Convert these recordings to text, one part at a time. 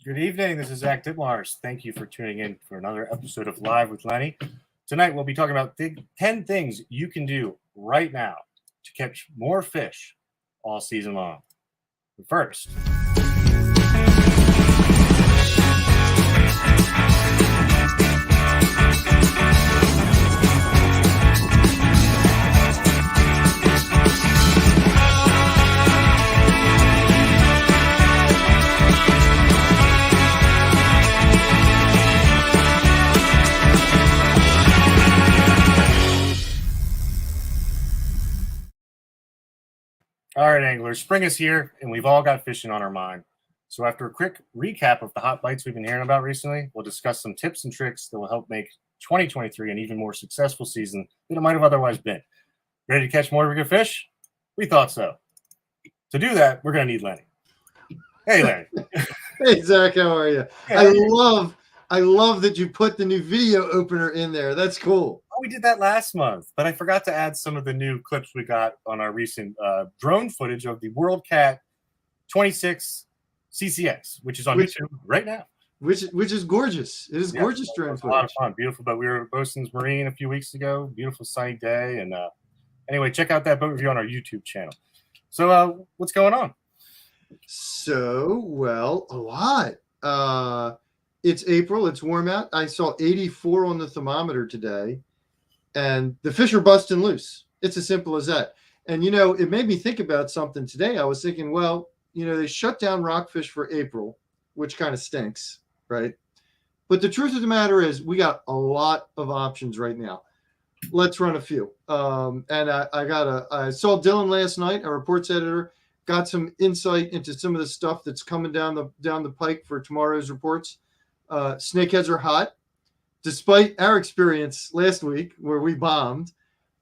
Good evening. This is Zach Ditmars. Thank you for tuning in for another episode of Live with Lenny. Tonight, we'll be talking about 10 things you can do right now to catch more fish all season long. But first, all right, anglers, spring is here, and we've all got fishing on our mind. So after a quick recap of the hot bites we've been hearing about recently, we'll discuss some tips and tricks that will help make 2023 an even more successful season than it might have otherwise been. Ready to catch more bigger fish? We thought so. To do that, we're going to need Lenny. Hey, Lenny. Hey, Zach, how are you? Yeah. I love that you put the new video opener in there. That's cool. Oh, we did that last month, but I forgot to add some of the new clips we got on our recent drone footage of the World Cat 26 CCX, which is on YouTube right now. Which is gorgeous. It is gorgeous drone footage. A lot of fun, beautiful. But we were at Bosun's Marine a few weeks ago. Beautiful sunny day, and anyway, check out that boat review on our YouTube channel. So, what's going on? So, well, a lot. It's April. It's warm out. I saw 84 on the thermometer today, and the fish are busting loose. It's as simple as that. And, you know, it made me think about something today. I was thinking, well, you know, they shut down rockfish for April, which kind of stinks, right? But the truth of the matter is we got a lot of options right now. Let's run a few. And I saw Dylan last night, our reports editor, got some insight into some of the stuff that's coming down the pike for tomorrow's reports. Snakeheads are hot, despite our experience last week where we bombed.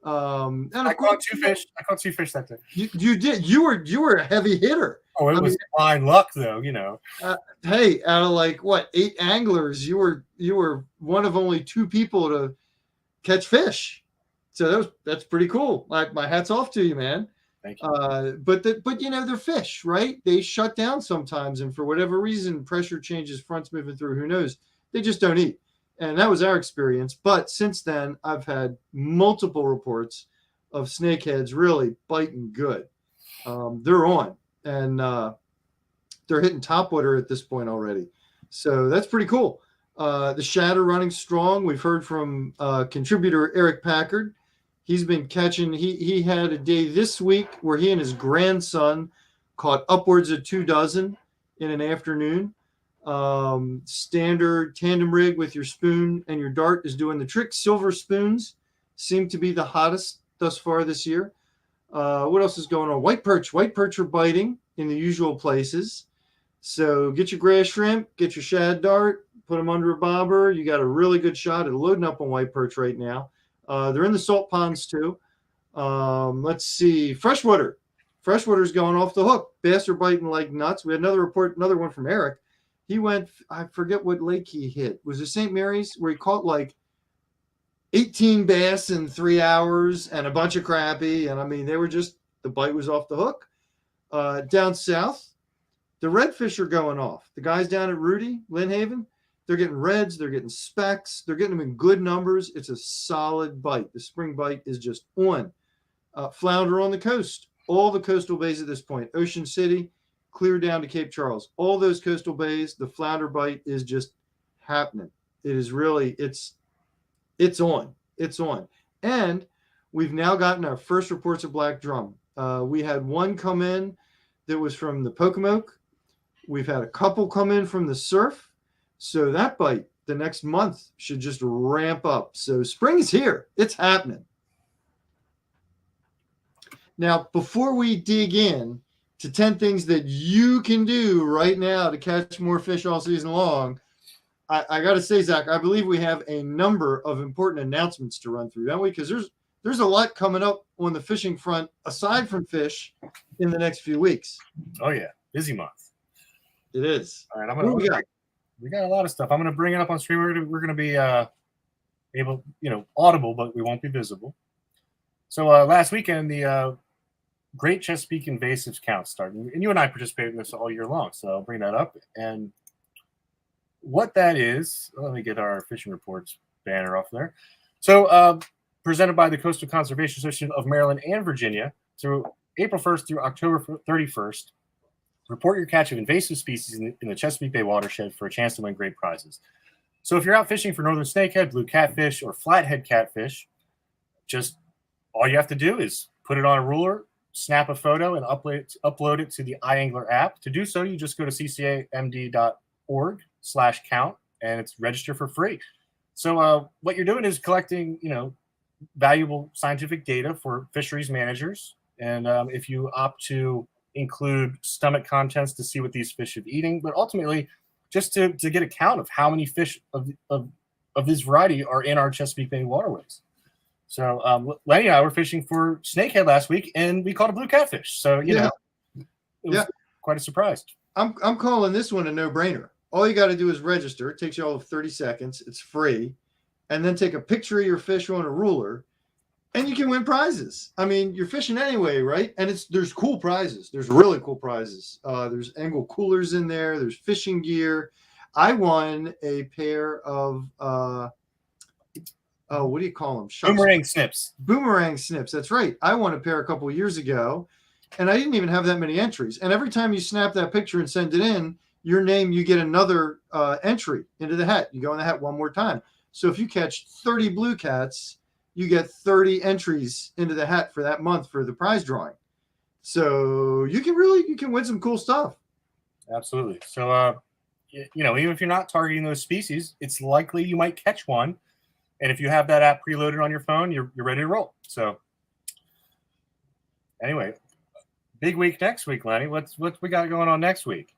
And I caught two fish. I caught two fish that day. You did. You were a heavy hitter. Oh, it was fine luck, though. You know. Hey, out of like what 8 anglers, you were one of only 2 people to catch fish. So that's pretty cool. Like, my hat's off to you, man. Thank you. But you know, they're fish, right? They shut down sometimes, and for whatever reason, pressure changes, fronts moving through, who knows? They just don't eat. And that was our experience. But since then, I've had multiple reports of snakeheads really biting good. They're on, and they're hitting topwater at this point already. So that's pretty cool. The shad are running strong. We've heard from contributor Eric Packard. He's been catching. He had a day this week where he and his grandson caught upwards of 2 dozen in an afternoon. Standard tandem rig with your spoon and your dart is doing the trick. Silver spoons seem to be the hottest thus far this year. What else is going on? White perch are biting in the usual places. So get your grass shrimp, get your shad dart, put them under a bobber. You got a really good shot at loading up on white perch right now. They're in the salt ponds too. Let's see. Freshwater's going off the hook. Bass are biting like nuts. We had another one from Eric. He went, I forget what lake he hit. Was it St. Mary's, where he caught like 18 bass in 3 hours and a bunch of crappie. And I mean, the bite was off the hook. Down south, the redfish are going off. The guys down at Rudy, Lynn Haven, they're getting reds, they're getting specks, they're getting them in good numbers. It's a solid bite. The spring bite is just on. Flounder on the coast. All the coastal bays at this point. Ocean City, clear down to Cape Charles. All those coastal bays, the flounder bite is just happening. It is really, it's on. It's on. And we've now gotten our first reports of black drum. We had one come in that was from the Pocomoke. We've had a couple come in from the surf. So that bite the next month should just ramp up. So spring is here. It's happening. Now, before we dig in to 10 things that you can do right now to catch more fish all season long, I got to say, Zach, I believe we have a number of important announcements to run through, don't we? Because there's a lot coming up on the fishing front, aside from fish, in the next few weeks. Oh, yeah. Busy month. It is. All right, we got a lot of stuff. I'm going to bring it up on stream. We're going to be able, audible, but we won't be visible. So last weekend, the Great Chesapeake Invasives Count started. And you and I participate in this all year long, so I'll bring that up. And what that is, let me get our fishing reports banner off there. So, presented by the Coastal Conservation Association of Maryland and Virginia through April 1st through October 31st. Report your catch of invasive species in the Chesapeake Bay watershed for a chance to win great prizes. So if you're out fishing for northern snakehead, blue catfish, or flathead catfish, just all you have to do is put it on a ruler, snap a photo, and upload it to the iAngler app. To do so, you just go to ccamd.org/count, and it's register for free. So what you're doing is collecting, valuable scientific data for fisheries managers. And if you opt to include stomach contents to see what these fish are eating, but ultimately just to get a count of how many fish of this variety are in our Chesapeake Bay waterways. So Lenny and I were fishing for snakehead last week, and we caught a blue catfish. So, it was quite a surprise. I'm calling this one a no-brainer. All you got to do is register. It takes you all of 30 seconds. It's free. And then take a picture of your fish on a ruler, and you can win prizes. I mean, you're fishing anyway, right? And there's cool prizes. There's really cool prizes. There's angle coolers in there. There's fishing gear. I won a pair of what do you call them? Boomerang snips. Boomerang snips. That's right. I won a pair a couple of years ago, and I didn't even have that many entries. And every time you snap that picture and send it in, your name, you get another entry into the hat. You go in the hat one more time. So if you catch 30 blue cats, you get 30 entries into the hat for that month for the prize drawing. So you can win some cool stuff. Absolutely. So, even if you're not targeting those species, it's likely you might catch one. And if you have that app preloaded on your phone, you're ready to roll. So anyway, big week next week, Lenny. What we got going on next week?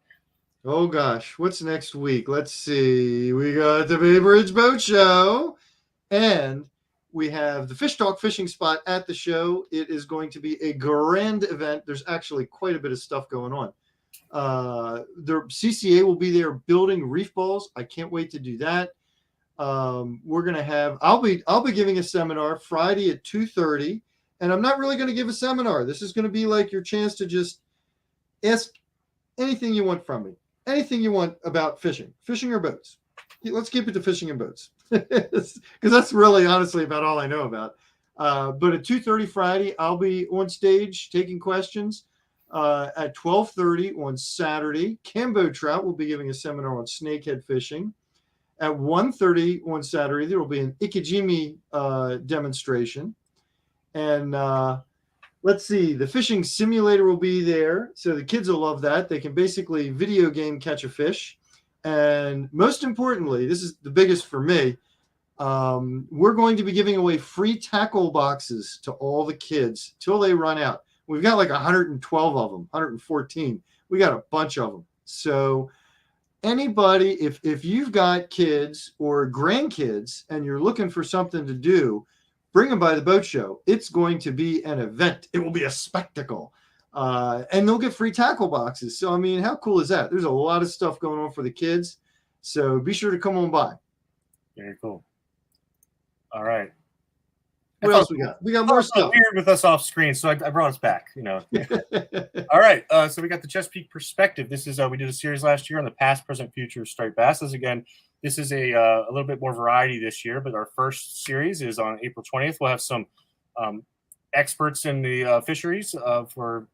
Oh gosh, what's next week? Let's see. We got the Bay Bridge Boat Show, and we have the Fish Talk fishing spot at the show. It is going to be a grand event. There's actually quite a bit of stuff going on. The CCA will be there building reef balls. I can't wait to do that. We're gonna have. I'll be giving a seminar Friday at 2:30, and I'm not really going to give a seminar. This is going to be like your chance to just ask anything you want from me. Anything you want about fishing or boats. Let's keep it to fishing and boats, because that's really honestly about all I know about. But at 2:30 Friday, I'll be on stage taking questions. At 12:30 on Saturday, Cambo Trout will be giving a seminar on snakehead fishing. At 1:30 on Saturday, there will be an Ikejime demonstration. And let's see, the fishing simulator will be there. So the kids will love that. They can basically video game catch a fish. And most importantly, this is the biggest for me, we're going to be giving away free tackle boxes to all the kids till they run out. We've got like 112 of them, 114. We got a bunch of them. So anybody, if you've got kids or grandkids and you're looking for something to do, bring them by the boat show. It's going to be an event. It will be a spectacle. And they'll get free tackle boxes. So, I mean, how cool is that? There's a lot of stuff going on for the kids. So be sure to come on by. Very cool. All right. What else we got? We got more stuff. Weird with us off screen, so I brought us back. All right. So we got the Chesapeake Perspective. This is we did a series last year on the past, present, future of striped bass. This is a little bit more variety this year, but our first series is on April 20th. We'll have some experts in the fisheries for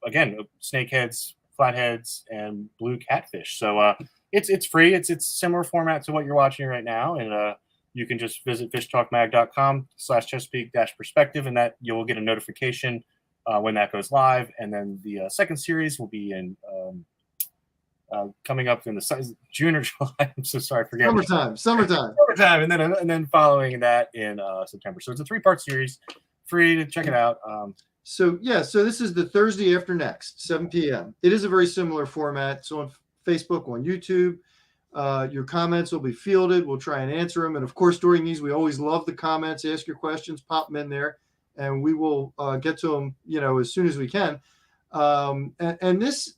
again snakeheads, flatheads, and blue catfish. So it's free. It's similar format to what you're watching right now, and you can just visit fishtalkmag.com/Chesapeake-perspective, and that you'll get a notification when that goes live. And then the second series will be in coming up in the June or July. I'm so sorry, forget. Summertime, and then following that in September. So it's a 3-part series, free to check it out. So this is the Thursday after next, 7 p.m. It is a very similar format. It's on Facebook, on YouTube. Your comments will be fielded. We'll try and answer them. And of course, during these, we always love the comments. Ask your questions, pop them in there, and we will get to them, as soon as we can. And this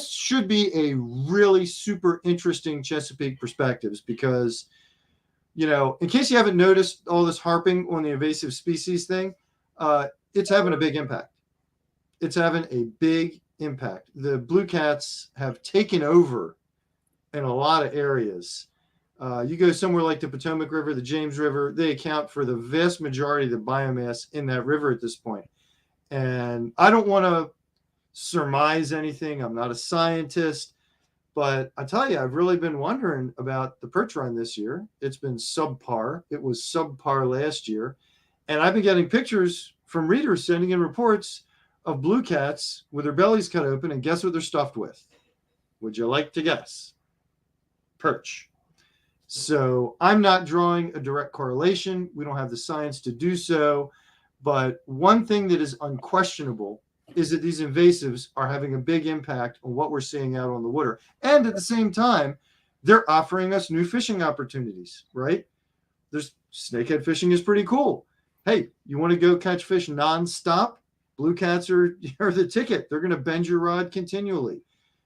should be a really super interesting Chesapeake Perspectives because, in case you haven't noticed all this harping on the invasive species thing, it's having a big impact. It's having a big impact. The blue cats have taken over in a lot of areas. You go somewhere like the Potomac River, the James River, they account for the vast majority of the biomass in that river at this point. And I don't want to surmise anything. I'm not a scientist, but I tell you, I've really been wondering about the perch run this year. It's been subpar. It was subpar last year. And I've been getting pictures from readers sending in reports of blue cats with their bellies cut open. And guess what they're stuffed with? Would you like to guess? Perch. So I'm not drawing a direct correlation. We don't have the science to do so. But one thing that is unquestionable is that these invasives are having a big impact on what we're seeing out on the water. And at the same time, they're offering us new fishing opportunities, right? There's snakehead fishing is pretty cool. Hey, you want to go catch fish nonstop? Blue cats are the ticket. They're going to bend your rod continually.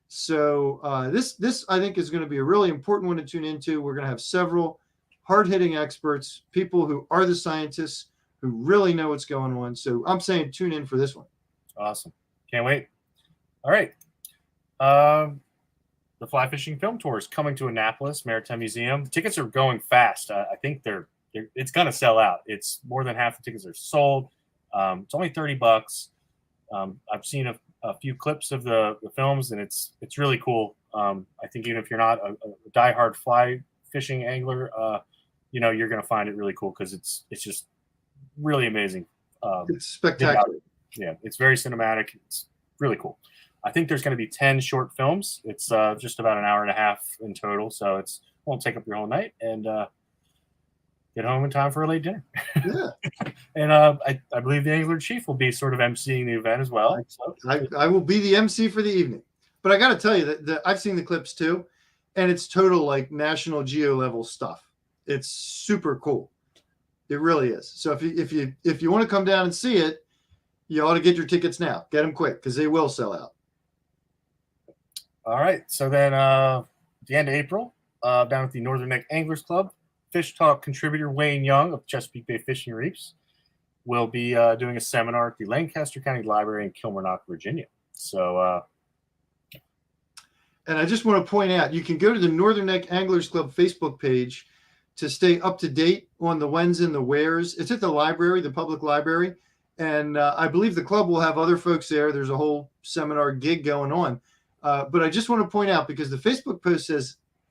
So this I think is going to be a really important one to tune into. We're going to have several hard-hitting experts, people who are the scientists, who really know what's going on. So I'm saying tune in for this one. Awesome. Can't wait. All right. The Fly Fishing Film Tour is coming to Annapolis Maritime Museum. Tickets are going fast. I think it's going to sell out. It's more than half the tickets are sold. It's only $30. I've seen a few clips of the films, and it's really cool. I think even if you're not a diehard fly fishing angler, you're going to find it really cool because it's just really amazing. It's spectacular. Yeah, it's very cinematic. It's really cool. I think there's going to be 10 short films. It's just about an hour and a half in total, so it won't take up your whole night, and get home in time for a late dinner. Yeah. And I believe the Angler Chief will be sort of emceeing the event as well. So. I will be the MC for the evening. But I got to tell you that I've seen the clips too, and it's total like National Geo level stuff. It's super cool. It really is. So if you want to come down and see it, you ought to get your tickets now. Get them quick because they will sell out. All right. So then at the end of April, down at the Northern Neck Anglers Club, Fish Talk contributor Wayne Young of Chesapeake Bay Fishing Reefs will be doing a seminar at the Lancaster County Library in Kilmarnock, Virginia. So, and I just want to point out, you can go to the Northern Neck Anglers Club Facebook page to stay up to date on the whens and the wheres. It's at the library, the public library. And I believe the club will have other folks there. There's a whole seminar gig going on. But I just want to point out, because the Facebook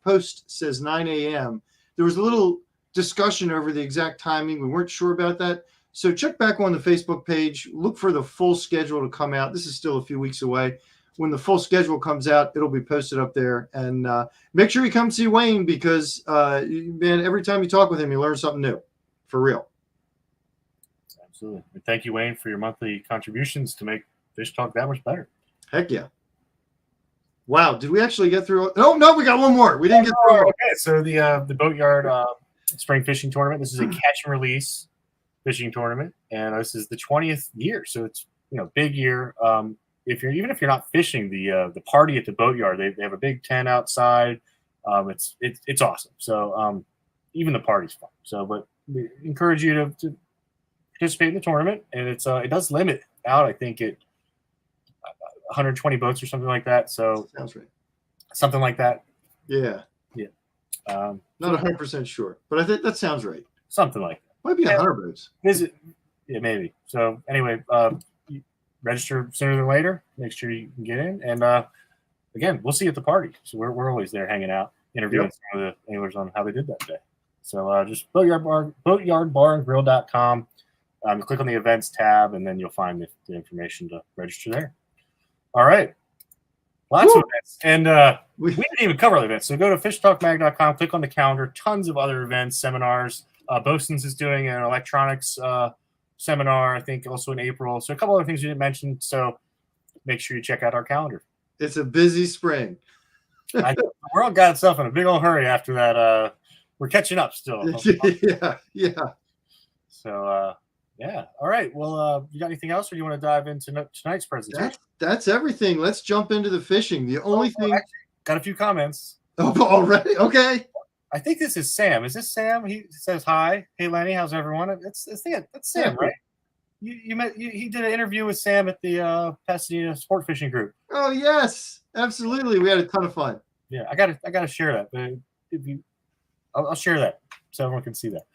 post says 9 a.m., there was a little discussion over the exact timing. We weren't sure about that. So check back on the Facebook page. Look for the full schedule to come out. This is still a few weeks away. When the full schedule comes out, it'll be posted up there. And make sure you come see Wayne, because, man, every time you talk with him, you learn something new. For real. Absolutely. And thank you, Wayne, for your monthly contributions to make Fish Talk that much better. Heck yeah. Wow, did we actually get through? Oh, no, we got one more. We didn't get through. Okay, so the Boatyard Spring Fishing Tournament. This is a catch and release fishing tournament, and this is the 20th year. So it's big year. Even if you're not fishing, the party at the Boatyard, they have a big tent outside. It's awesome. So even the party's fun. So, but we encourage you to participate in the tournament, and it does limit out. I think it 120 boats or something like that. So sounds right. Something like that. Yeah. Not 100% sure, but I think that sounds right. Something like that. Might be 100 boats. Yeah, maybe. So anyway, register sooner than later. Make sure you can get in. And again, we'll see you at the party. So we're always there hanging out, interviewing some of the anglers on how they did that day. So just boatyardbarandgrill.com. Click on the events tab, and then you'll find the information to register there. All right. Lots of events. And we didn't even cover all the events. So go to fishtalkmag.com, click on the calendar. Tons of other events, seminars. Bosun's is doing an electronics seminar, I think, also in April. So a couple other things we didn't mention. So make sure you check out our calendar. It's a busy spring. We're all got itself in a big old hurry after that. We're catching up still. Yeah. So, yeah. All right. Well, you got anything else, or do you want to dive into tonight's presentation? That's everything. Let's jump into the fishing. The only thing. Actually, got a few comments. Oh, already? Okay. I think this is Sam. Is this Sam? He says hi. Hey, Lenny, how's everyone? That's Sam, right? He did an interview with Sam at the Pasadena Sport Fishing Group. Oh yes, absolutely. We had a ton of fun. Yeah, I gotta share that. But if you I'll share that so everyone can see that.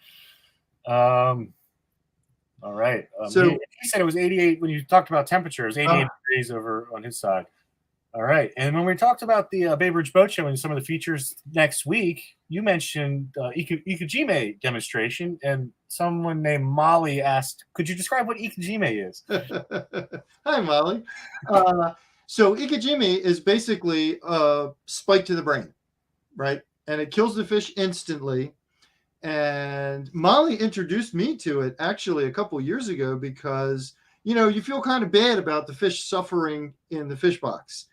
All right. So he said it was 88 when you talked about temperature. It was 88 degrees over on his side. All right. And when we talked about the Bay Bridge Boat Show and some of the features next week, you mentioned Ikejime demonstration, and someone named Molly asked, could you describe what Ikejime is? Hi, Molly. So Ikejime is basically a spike to the brain, right? And it kills the fish instantly. And Molly introduced me to it actually a couple years ago because, you feel kind of bad about the fish suffering in the fish box.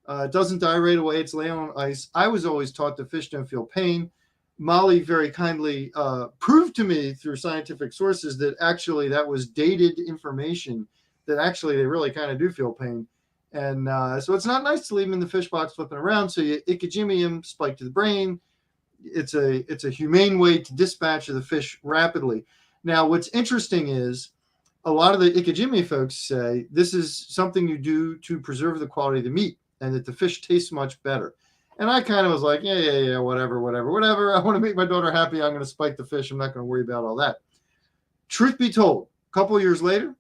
It doesn't die right away. It's laying on ice. I was always taught the fish don't feel pain. Molly very kindly proved to me through scientific sources that actually that was dated information, that actually they really kind of do feel pain. And so it's not nice to leave them in the fish box flipping around. So you Ikejime them, spike to the brain. It's a humane way to dispatch of the fish rapidly. Now, what's interesting is a lot of the Ikejime folks say this is something you do to preserve the quality of the meat and that the fish tastes much better. And I kind of was like, yeah, whatever. I want to make my daughter happy. I'm going to spike the fish. I'm not going to worry about all that. Truth be told, a couple of years later,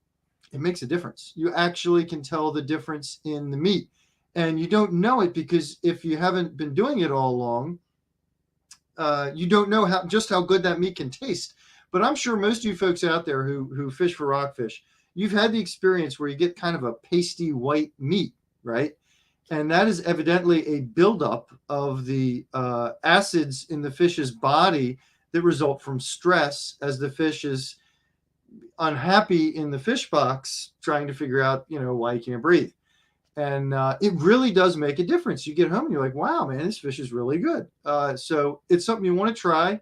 it makes a difference. You actually can tell the difference in the meat. And you don't know it because if you haven't been doing it all along, you don't know just how good that meat can taste. But I'm sure most of you folks out there who fish for rockfish, you've had the experience where you get kind of a pasty white meat, right? And that is evidently a buildup of the acids in the fish's body that result from stress as the fish is unhappy in the fish box trying to figure out, why you can't breathe. And it really does make a difference. You get home and you're like, wow, man, this fish is really good. So it's something you want to try.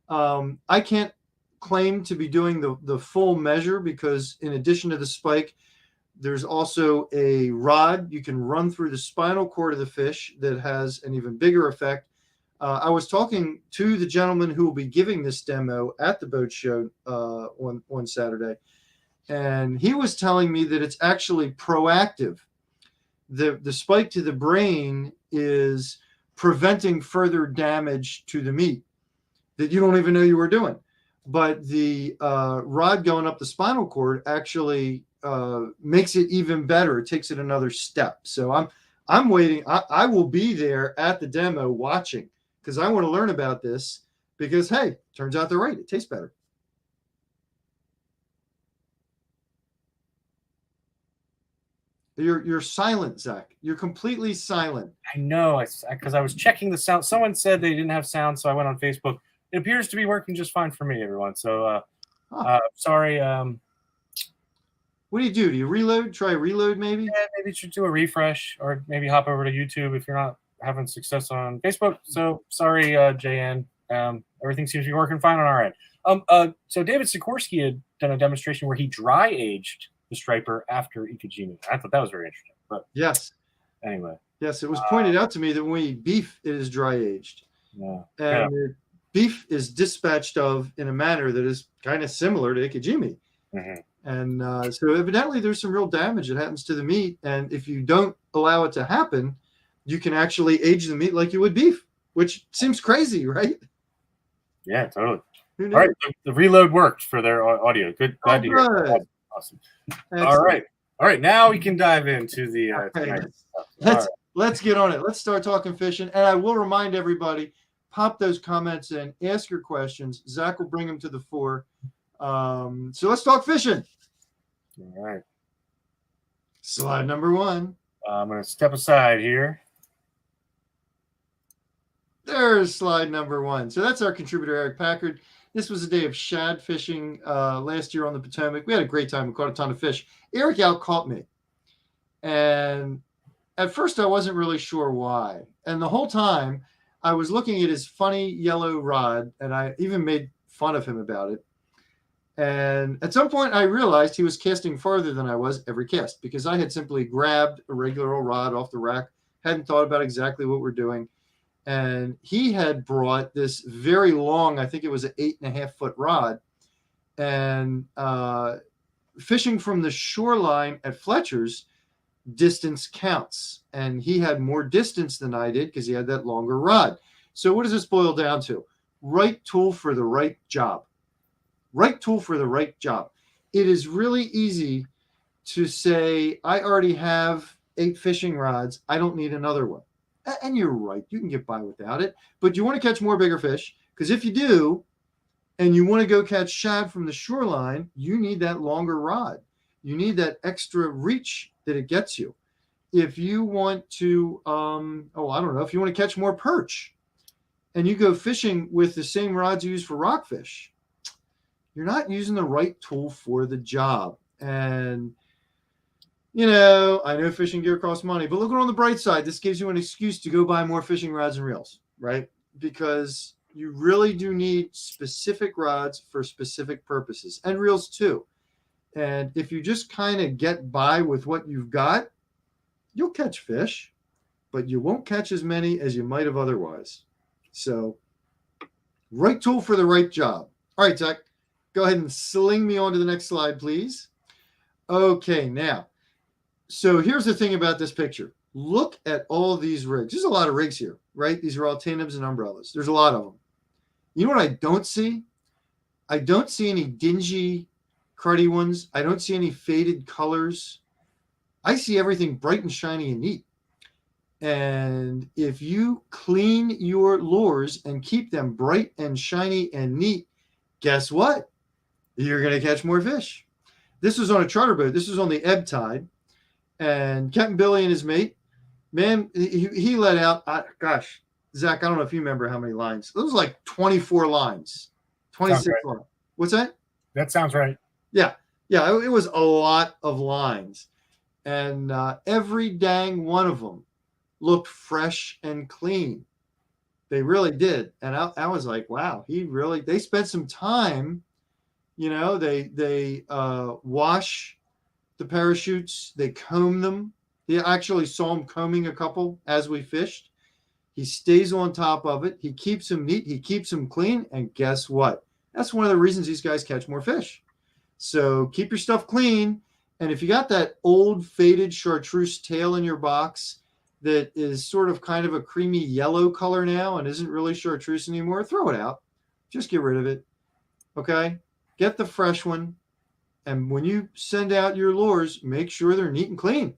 I can't claim to be doing the full measure because in addition to the spike, there's also a rod you can run through the spinal cord of the fish that has an even bigger effect. I was talking to the gentleman who will be giving this demo at the boat show one Saturday, and he was telling me that it's actually proactive. The spike to the brain is preventing further damage to the meat that you don't even know you were doing. But the rod going up the spinal cord actually makes it even better. It takes it another step. So I'm waiting. I will be there at the demo watching because I want to learn about this because, hey, turns out they're right. It tastes better. You're silent, Zach. You're completely silent. I know, because I was checking the sound. Someone said they didn't have sound, so I went on Facebook. It appears to be working just fine for me, everyone. So, sorry. What do? Do you reload? Try reload, maybe? Yeah, maybe you should do a refresh, or maybe hop over to YouTube if you're not having success on Facebook. So, sorry, JN. Everything seems to be working fine on our end. So David Sikorsky had done a demonstration where he dry aged the striper after Ikejime. I thought that was very interesting. But yes. Anyway. Yes, it was pointed out to me that when we eat beef, it is dry aged. Yeah. And beef is dispatched of in a manner that is kind of similar to Ikejime. Mm-hmm. And so evidently there's some real damage that happens to the meat. And if you don't allow it to happen, you can actually age the meat like you would beef, which seems crazy, right? Yeah, totally. All right. The reload worked for their audio. Good. Glad to hear. Awesome. Excellent. All right. Now we can dive into the Let's get on it. Let's start talking fishing. And I will remind everybody, pop those comments in, ask your questions. Zach will bring them to the fore. So let's talk fishing. All right. Slide number 1. I'm going to step aside here. There's slide number 1. So that's our contributor, Eric Packard. This was a day of shad fishing last year on the Potomac. We had a great time. We caught a ton of fish. Eric out-caught me. And at first I wasn't really sure why. And the whole time I was looking at his funny yellow rod, and I even made fun of him about it. And at some point I realized he was casting farther than I was every cast because I had simply grabbed a regular old rod off the rack, hadn't thought about exactly what we're doing. And he had brought this very long, I think it was an 8.5-foot rod, and fishing from the shoreline at Fletcher's, distance counts. And he had more distance than I did because he had that longer rod. So what does this boil down to? right tool for the right job. Right tool for the right job. It is really easy to say, I already have 8 fishing rods. I don't need another one. And you're right. You can get by without it. But you want to catch more bigger fish, because if you do, and you want to go catch shad from the shoreline, you need that longer rod. You need that extra reach that it gets you. If you want to, I don't know, if you want to catch more perch and you go fishing with the same rods you use for rockfish, you're not using the right tool for the job. And, I know fishing gear costs money, but looking on the bright side, this gives you an excuse to go buy more fishing rods and reels, right? Because you really do need specific rods for specific purposes, and reels too. And if you just kind of get by with what you've got, you'll catch fish, but you won't catch as many as you might have otherwise. So, right tool for the right job. All right, Zach, go ahead and sling me on to the next slide, please. Okay, now, so here's the thing about this picture. Look at all these rigs. There's a lot of rigs here, right? These are all tandems and umbrellas. There's a lot of them. You know what I don't see? I don't see any dingy, cruddy ones. I don't see any faded colors. I see everything bright and shiny and neat. And if you clean your lures and keep them bright and shiny and neat, guess what? You're going to catch more fish. This was on a charter boat. This was on the ebb tide. And Captain Billy and his mate, man, he let out, Zach, I don't know if you remember how many lines. It was like 24 lines, 26 lines. What's that? That sounds right. Yeah. It was a lot of lines. And every dang one of them looked fresh and clean. They really did. And I was like, wow, they spent some time, they wash the parachutes, they comb them. They actually saw him combing a couple as we fished. He stays on top of it. He keeps them neat. He keeps them clean. And guess what? That's one of the reasons these guys catch more fish. So keep your stuff clean. And if you got that old faded chartreuse tail in your box that is sort of kind of a creamy yellow color now and isn't really chartreuse anymore, throw it out. Just get rid of it. Okay? Get the fresh one. And when you send out your lures, make sure they're neat and clean.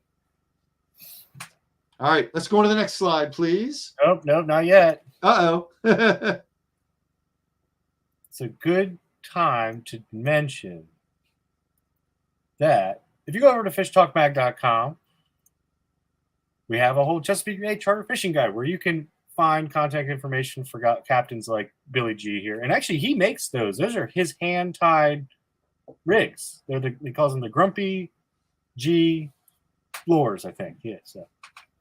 All right, let's go on to the next slide, please. Nope, not yet. Uh-oh. It's a good time to mention that if you go over to fishtalkmag.com, we have a whole Chesapeake Bay charter fishing guide where you can find contact information for captains like Billy G here. And actually, he makes those. Those are his hand-tied rigs. He calls them the Grumpy G lures, I think. Yeah, so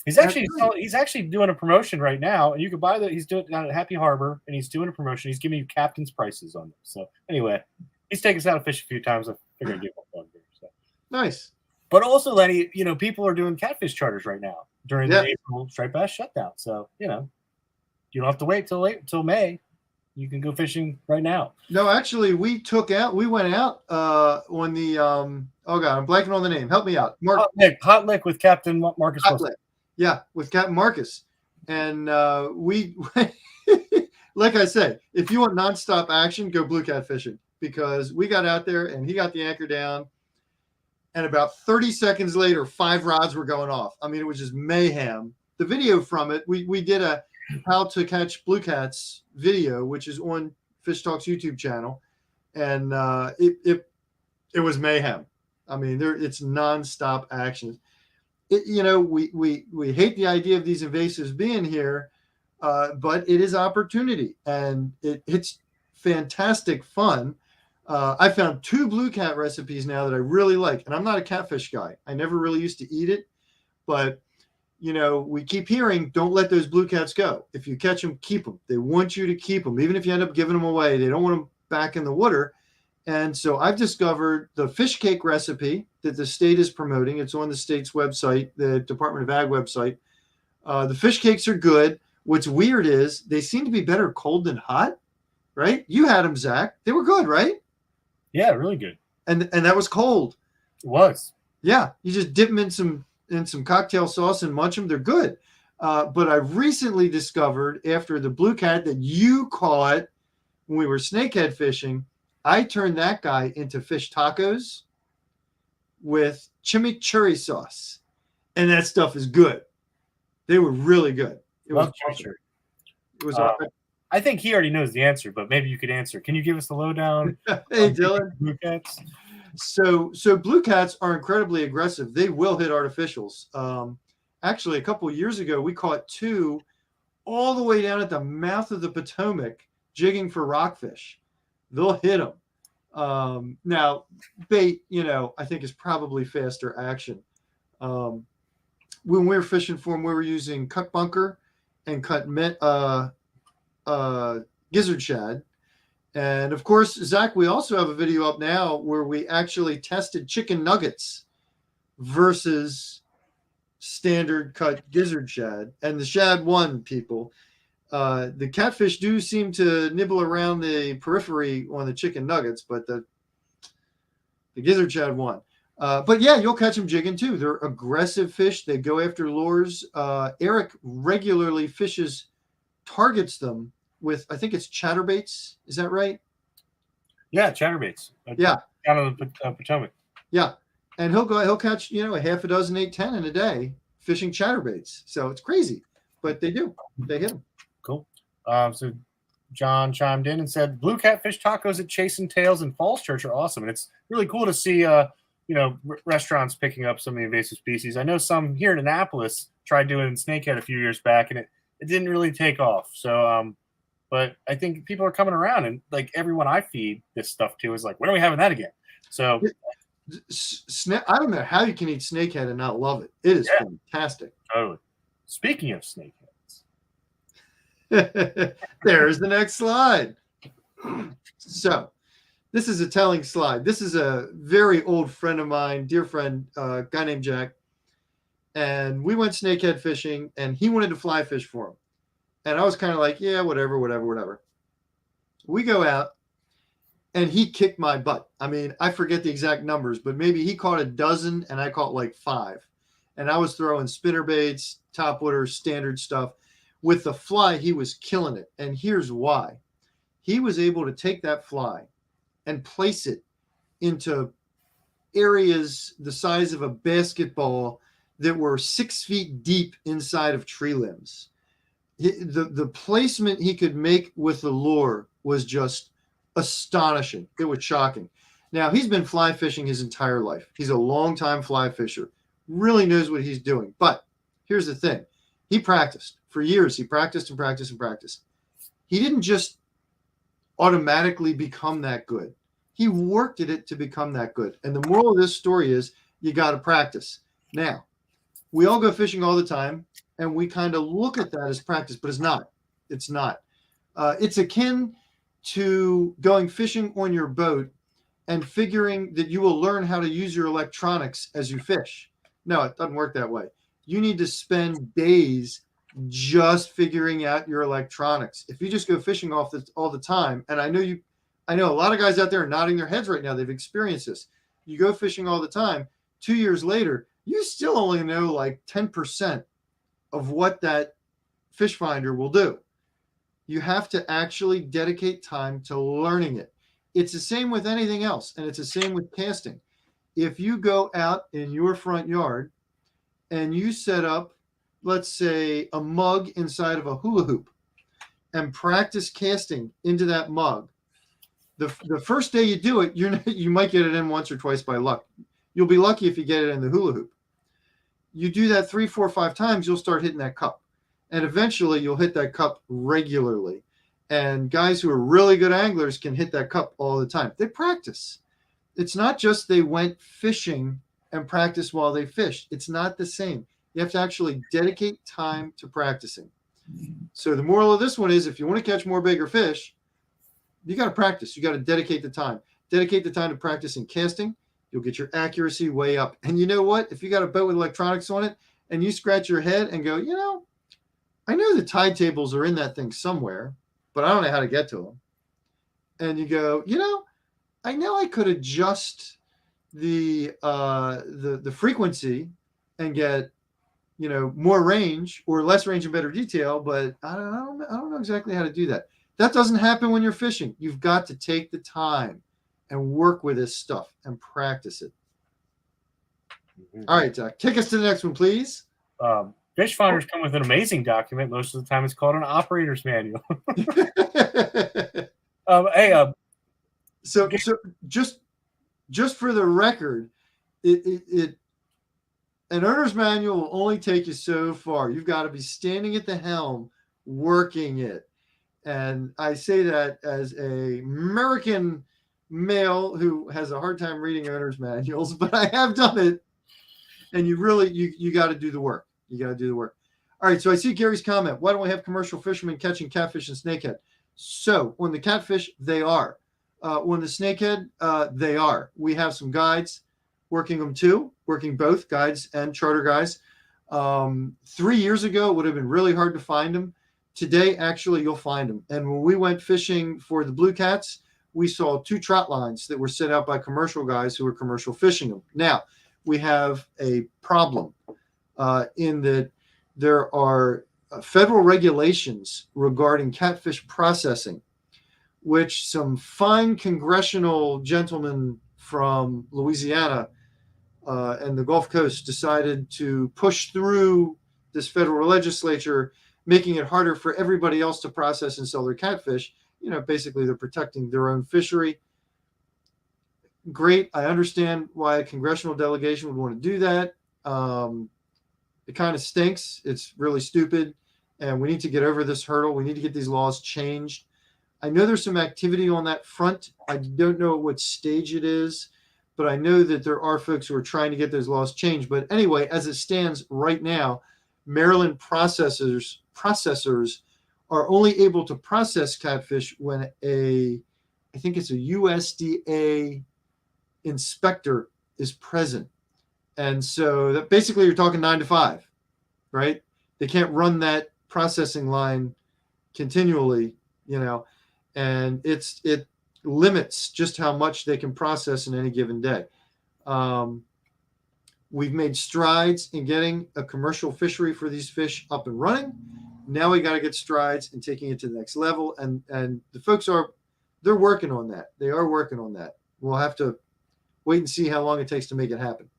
he's actually doing a promotion right now, and you can buy he's doing it down at Happy Harbor, and he's doing a promotion. He's giving you captain's prices on them. So anyway, he's taken us out to fish a few times. I figured I'd give him a plug here. So. Nice. But also, Lenny, people are doing catfish charters right now during the April striped bass shutdown. So, you don't have to wait till May. You can go fishing right now. No, actually, we went out on the, I'm blanking on the name. Help me out. Hot Lick with Captain Marcus. Hot Lick. Yeah, with Captain Marcus. And we, like I said, if you want nonstop action, go blue cat fishing, because we got out there and he got the anchor down. And about 30 seconds later, 5 rods were going off. I mean, it was just mayhem. The video from it, we did a how to catch blue cats video, which is on Fish Talk's YouTube channel. And it was mayhem. I mean, it's nonstop action. We hate the idea of these invasives being here, but it is opportunity, and it's fantastic fun. I found 2 blue cat recipes now that I really like, and I'm not a catfish guy. I never really used to eat it, but we keep hearing, don't let those blue cats go. If you catch them, keep them. They want you to keep them, even if you end up giving them away. They don't want them back in the water. And so I've discovered the fish cake recipe that the state is promoting. It's on the state's website, the Department of Ag website. The fish cakes are good. What's weird is they seem to be better cold than hot, right? You had them, Zach. They were good, right? Yeah, really good. And that was cold. It was. Yeah, you just dip them in some cocktail sauce and munch them. They're good. But I recently discovered, after the blue cat that you caught when we were snakehead fishing, I turned that guy into fish tacos with chimichurri sauce. And that stuff is good. They were really good. It was Love awesome. chimichurri. It was awesome. I think he already knows the answer, but maybe you could answer. Can you give us the lowdown? Hey, Dylan. Blue cats. So blue cats are incredibly aggressive. They will hit artificials. Actually, a couple of years ago, we caught 2 all the way down at the mouth of the Potomac jigging for rockfish. They'll hit them. Now, bait, I think is probably faster action. When we were fishing for them, we were using cut bunker and cut gizzard shad. And of course, Zach, we also have a video up now where we actually tested chicken nuggets versus standard cut gizzard shad. And the shad won, people. The catfish do seem to nibble around the periphery on the chicken nuggets, but the gizzard shad won. But yeah, you'll catch them jigging too. They're aggressive fish. They go after lures. Eric regularly targets them with, I think it's chatterbaits. Is that right? Yeah, chatterbaits. Yeah. Down on the Potomac. Yeah. And he'll catch, a half a dozen, 8, 10 in a day fishing chatterbaits. So it's crazy, but they do. They hit them. Cool. So John chimed in and said, blue catfish tacos at Chase and Tails in Falls Church are awesome. And it's really cool to see, restaurants picking up some of the invasive species. I know some here in Annapolis tried doing snakehead a few years back, and it didn't really take off. So, but I think people are coming around, and like everyone I feed this stuff to is like, when are we having that again? So I don't know how you can eat snakehead and not love it. It is fantastic. Totally. Speaking of snakeheads, there's the next slide. So this is a telling slide. This is a very old friend of mine, dear friend, guy named Jack. And we went snakehead fishing, and he wanted to fly fish for him. And I was kind of like, yeah, whatever. We go out, and he kicked my butt. I mean, I forget the exact numbers, but maybe he caught a dozen, and I caught like 5. And I was throwing spinner baits, topwater, standard stuff. With the fly, he was killing it. And here's why. He was able to take that fly and place it into areas the size of a basketball that were 6 feet deep inside of tree limbs. The placement he could make with the lure was just astonishing. It was shocking. Now, he's been fly fishing his entire life. He's a long-time fly fisher, really knows what he's doing. But here's the thing. He practiced. For years, he practiced and practiced and practiced. He didn't just automatically become that good. He worked at it to become that good. And the moral of this story is you got to practice. Now, we all go fishing all the time, and we kind of look at that as practice, but it's not. It's not. It's akin to going fishing on your boat and figuring that you will learn how to use your electronics as you fish. No, it doesn't work that way. You need to spend days just figuring out your electronics. If you just go fishing all the time, and I know a lot of guys out there are nodding their heads right now. They've experienced this. You go fishing all the time. 2 years later, you still only know like 10% of what that fish finder will do. You have to actually dedicate time to learning it. It's the same with anything else, and it's the same with casting. If you go out in your front yard and you set up, let's say, a mug inside of a hula hoop and practice casting into that mug, the first day you do it, you might get it in once or twice by luck. You'll be lucky if you get it in the hula hoop. You do that 3, 4, 5 times, you'll start hitting that cup. And eventually you'll hit that cup regularly. And guys who are really good anglers can hit that cup all the time. They practice. It's not just they went fishing and practiced while they fished. It's not the same. You have to actually dedicate time to practicing. So the moral of this one is, if you want to catch more bigger fish, you got to practice. You got to dedicate the time. Dedicate the time to practicing casting. You'll get your accuracy way up. And you know what? If you got a boat with electronics on it and you scratch your head and go, I know the tide tables are in that thing somewhere, but I don't know how to get to them. And you go, I know I could adjust the frequency and get, more range or less range and better detail, but I don't know exactly how to do that. That doesn't happen when you're fishing. You've got to take the time and work with this stuff and practice it. Mhm. All right, Zach, take us to the next one, please. Fish finders come with an amazing document. Most of the time, it's called an operator's manual. Hey, so just for the record, it an owner's manual will only take you so far. You've got to be standing at the helm, working it. And I say that as a American male who has a hard time reading owner's manuals, but I have done it. And you really, you got to do the work. You got to do the work. All right. So I see Gary's comment. Why don't we have commercial fishermen catching catfish and snakehead? So on the catfish, they are. On the snakehead, they are. We have some guides working them too, working both guides and charter guys. 3 years ago, it would have been really hard to find them. Today, actually, you'll find them. And when we went fishing for the blue cats, we saw 2 trout lines that were set out by commercial guys who were commercial fishing them. Now, we have a problem in that there are federal regulations regarding catfish processing, which some fine congressional gentlemen from Louisiana and the Gulf Coast decided to push through this federal legislature, making it harder for everybody else to process and sell their catfish. You know, basically they're protecting their own fishery. Great. I understand why a congressional delegation would want to do that. It kind of stinks. It's really stupid. And we need to get over this hurdle. We need to get these laws changed. I know there's some activity on that front. I don't know what stage it is, but I know that there are folks who are trying to get those laws changed. But anyway, as it stands right now, Maryland processors are only able to process catfish when I think it's a USDA inspector is present. And so that basically you're talking 9 to 5, right? They can't run that processing line continually, you know, and it limits just how much they can process in any given day. We've made strides in getting a commercial fishery for these fish up and running. Now we got to get strides in taking it to the next level. And the folks they're working on that. They are working on that. We'll have to wait and see how long it takes to make it happen.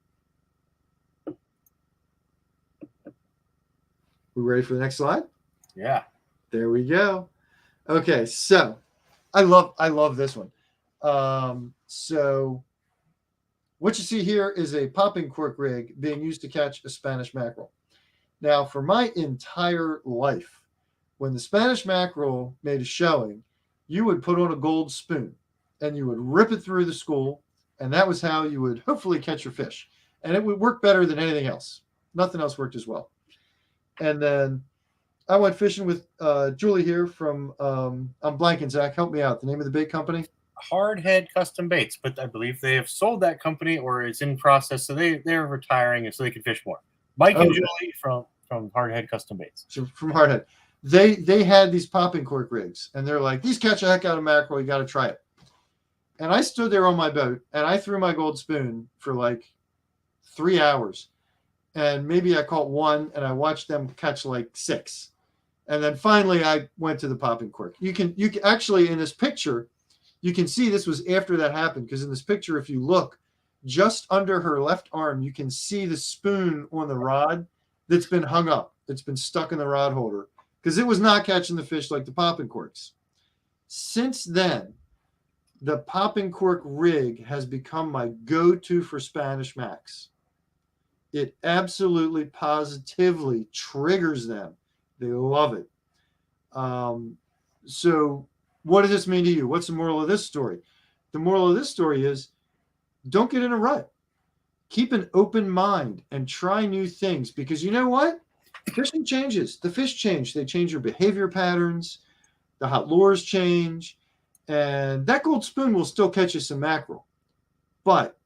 We ready for the next slide? Yeah. There we go. Okay, so I love this one. So what you see here is a popping cork rig being used to catch a Spanish mackerel. Now, for my entire life, when the Spanish mackerel made a showing, you would put on a gold spoon and you would rip it through the school, and that was how you would hopefully catch your fish. And it would work better than anything else. Nothing else worked as well. And then I went fishing with Julie here from, I'm blanking, Zach, help me out. The name of the bait company? Hardhead Custom Baits, but I believe they have sold that company or it's in process, so they're retiring so they can fish more. Mike and Julie from Hardhead Custom Baits. So from Hardhead. They had these popping cork rigs, and they're like, these catch a heck out of mackerel, you got to try it. And I stood there on my boat, and I threw my gold spoon for like 3 hours. And maybe I caught one, and I watched them catch like 6. And then finally I went to the popping cork. You can actually, in this picture, you can see this was after that happened, because in this picture, if you look just under her left arm, you can see the spoon on the rod that's been hung up. It's been stuck in the rod holder because it was not catching the fish like the popping corks. Since then, the popping cork rig has become my go-to for Spanish Macs. It absolutely positively triggers them. They love it. So what does this mean to you? What's the moral of this story? The moral of this story is don't get in a rut. Keep an open mind and try new things, because you know what? Fishing changes. The fish change. They change your behavior patterns. The hot lures change. And that gold spoon will still catch you some mackerel. But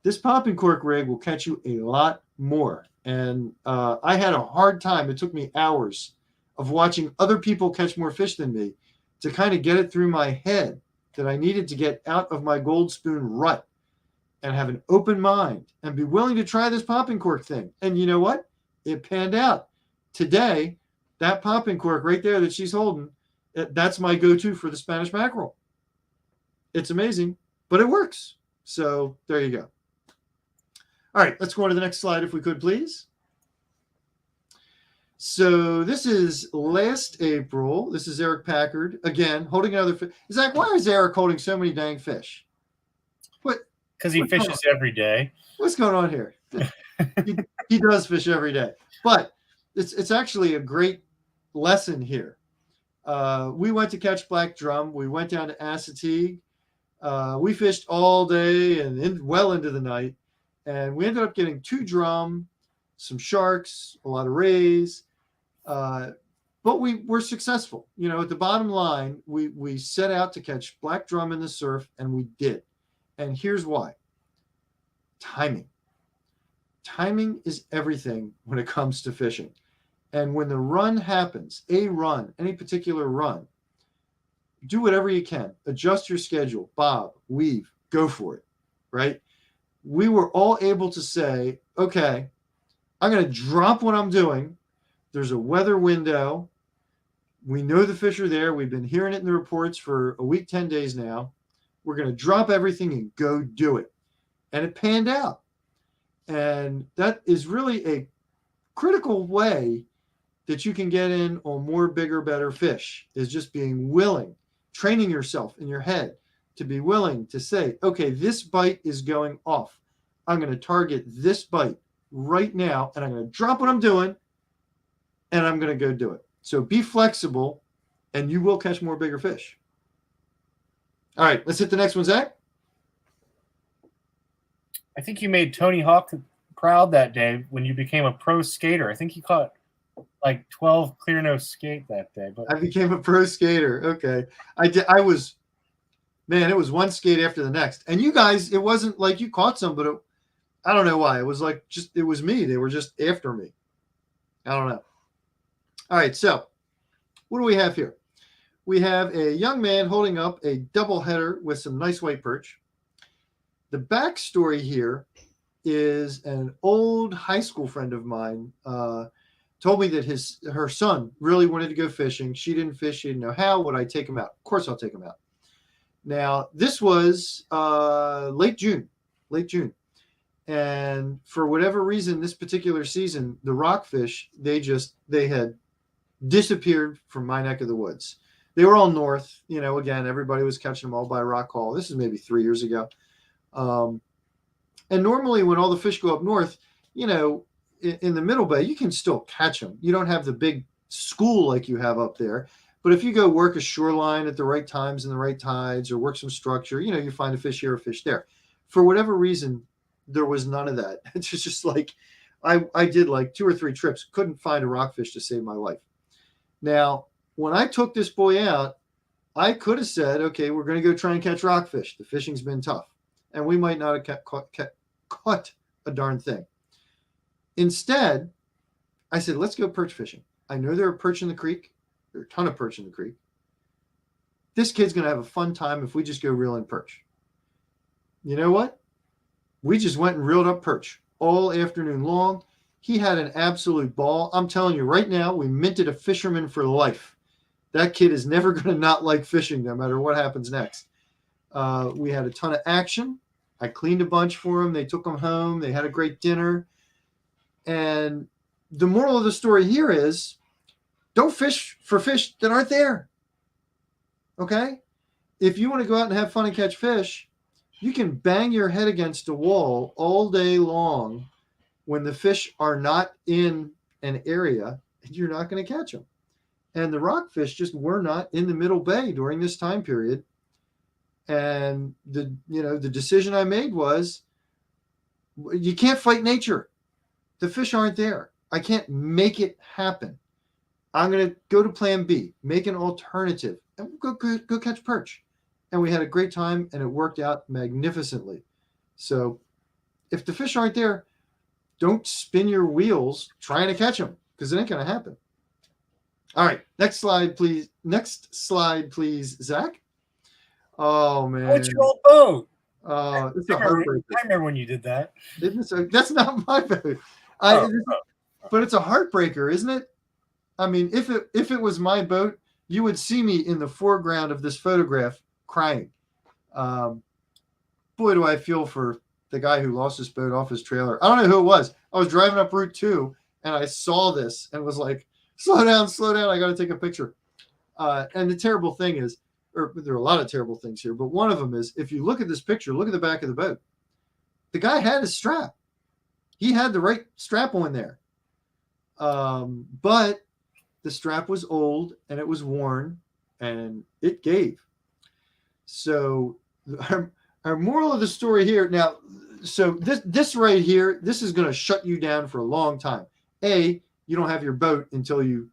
this popping cork rig will catch you a lot more. And I had a hard time. It took me hours of watching other people catch more fish than me to kind of get it through my head that I needed to get out of my gold spoon rut and have an open mind and be willing to try this popping cork thing. And you know what? It panned out. Today, that popping cork right there that she's holding That's my go-to for the Spanish mackerel. It's amazing, but it works. So there you go. All right, let's go on to the next slide if we could, please. So this is last April. This is Eric Packard, again, holding another fish. Zach, why is Eric holding so many dang fish? Because he fishes every day. What's going on here? he does fish every day. But it's actually a great lesson here. We went to catch black drum. We went down to Assateague. We fished all day and well into the night. And we ended up getting 2 drum, some sharks, a lot of rays. But we were successful. You know, at the bottom line, we set out to catch black drum in the surf, and we did. And here's why. Timing. Timing is everything when it comes to fishing. And when the run happens, any particular run, do whatever you can. Adjust your schedule, bob, weave, go for it, right? We were all able to say, okay, I'm going to drop what I'm doing. There's a weather window. We know the fish are there. We've been hearing it in the reports for a week, 10 days now. We're going to drop everything and go do it. And it panned out. And that is really a critical way that you can get in on more, bigger, better fish, is just being willing, training yourself in your head to be willing to say, okay, this bite is going off. I'm going to target this bite right now, and I'm going to drop what I'm doing, and I'm going to go do it. So be flexible, and you will catch more bigger fish. All right, let's hit the next one, Zach. I think you made Tony Hawk proud that day when you became a pro skater. I think you caught like 12 clear nose skate that day. But I became a pro skater. Okay. I was, man, it was one skate after the next. And you guys, it wasn't like you caught some, but I don't know why. It was like it was me. They were just after me. I don't know. All right. So what do we have here? We have a young man holding up a double header with some nice white perch. The backstory here is an old high school friend of mine told me that her son really wanted to go fishing. She didn't fish. She didn't know how. Would I take him out? Of course I'll take him out. Now, this was late June. And for whatever reason, this particular season, the rockfish, they had disappeared from my neck of the woods. They were all north. You know, again, everybody was catching them all by rock haul. This is maybe 3 years ago. And normally when all the fish go up north, you know, in the middle bay, you can still catch them. You don't have the big school like you have up there. But if you go work a shoreline at the right times and the right tides, or work some structure, you know, you find a fish here, a fish there. For whatever reason, there was none of that. It's just like I did like 2 or 3 trips, couldn't find a rockfish to save my life. Now, when I took this boy out, I could have said, okay, we're going to go try and catch rockfish. The fishing's been tough. And we might not have caught a darn thing. Instead, I said, let's go perch fishing. I know there are perch in the creek. There are a ton of perch in the creek. This kid's going to have a fun time if we just go reel in perch. You know what? We just went and reeled up perch all afternoon long. He had an absolute ball. I'm telling you right now, we minted a fisherman for life. That kid is never going to not like fishing no matter what happens next. We had a ton of action. I cleaned a bunch for them. They took them home. They had a great dinner. And the moral of the story here is, don't fish for fish that aren't there. Okay? If you want to go out and have fun and catch fish, you can bang your head against a wall all day long when the fish are not in an area, and you're not going to catch them. And the rockfish just were not in the middle bay during this time period. And the decision I made was, you can't fight nature. The fish aren't there. I can't make it happen. I'm going to go to plan B, make an alternative, and go catch perch. And we had a great time, and it worked out magnificently. So if the fish aren't there, don't spin your wheels trying to catch them, because it ain't going to happen. All right, next slide, please. Next slide, please, Zach. Oh, man. What's your old boat? It's a heartbreaker. I remember when you did that. That's not my boat. But it's a heartbreaker, isn't it? I mean, if it was my boat, you would see me in the foreground of this photograph crying. Boy, do I feel for the guy who lost his boat off his trailer. I don't know who it was. I was driving up Route 2 and I saw this and was like, slow down, slow down. I got to take a picture. And the terrible thing is, or there are a lot of terrible things here, but one of them is if you look at this picture, look at the back of the boat. The guy had his strap. He had the right strap on there. But the strap was old and it was worn and it gave. So our moral of the story here now, so this right here, this is going to shut you down for a long time. A, you don't have your boat until you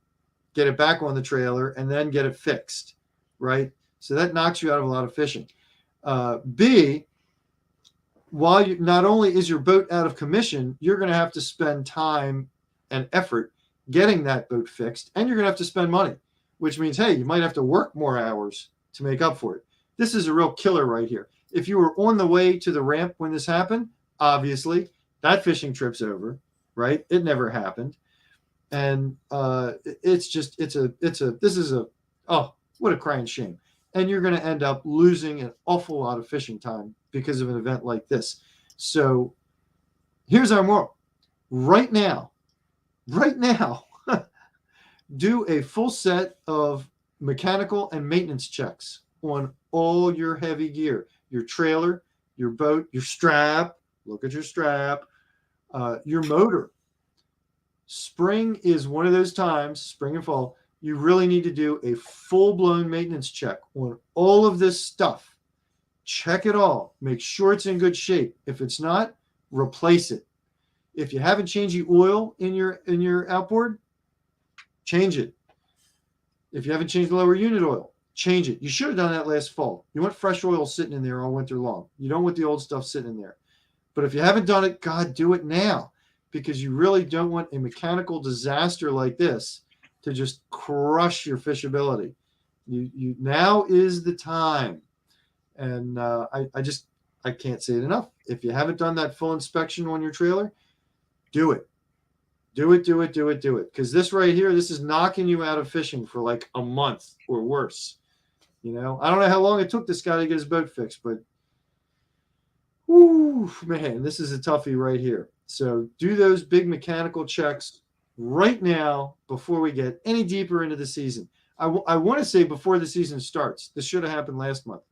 get it back on the trailer and then get it fixed, right? So that knocks you out of a lot of fishing. B, while you, not only is your boat out of commission, you're going to have to spend time and effort getting that boat fixed, and you're going to have to spend money, which means, hey, you might have to work more hours to make up for it. This is a real killer right here. If you were on the way to the ramp when this happened, obviously that fishing trip's over, right? It never happened. And this is a, oh, what a crying shame. And you're going to end up losing an awful lot of fishing time because of an event like this. So here's our moral. Right now, do a full set of mechanical and maintenance checks on all your heavy gear, your trailer, your boat, your strap. Look at your strap, your motor. Spring is one of those times, spring and fall, you really need to do a full-blown maintenance check on all of this stuff. Check it all. Make sure it's in good shape. If it's not, replace it. If you haven't changed the oil in your outboard, change it. If you haven't changed the lower unit oil, change it. You should have done that last fall. You want fresh oil sitting in there all winter long. You don't want the old stuff sitting in there. But if you haven't done it, God, do it now, because you really don't want a mechanical disaster like this to just crush your fishability. You now is the time. And I can't say it enough. If you haven't done that full inspection on your trailer, do it. Do it. Because this right here, this is knocking you out of fishing for like a month or worse. You know, I don't know how long it took this guy to get his boat fixed, but whoo, man, this is a toughie right here. So do those big mechanical checks right now before we get any deeper into the season. I want to say before the season starts. This should have happened last month.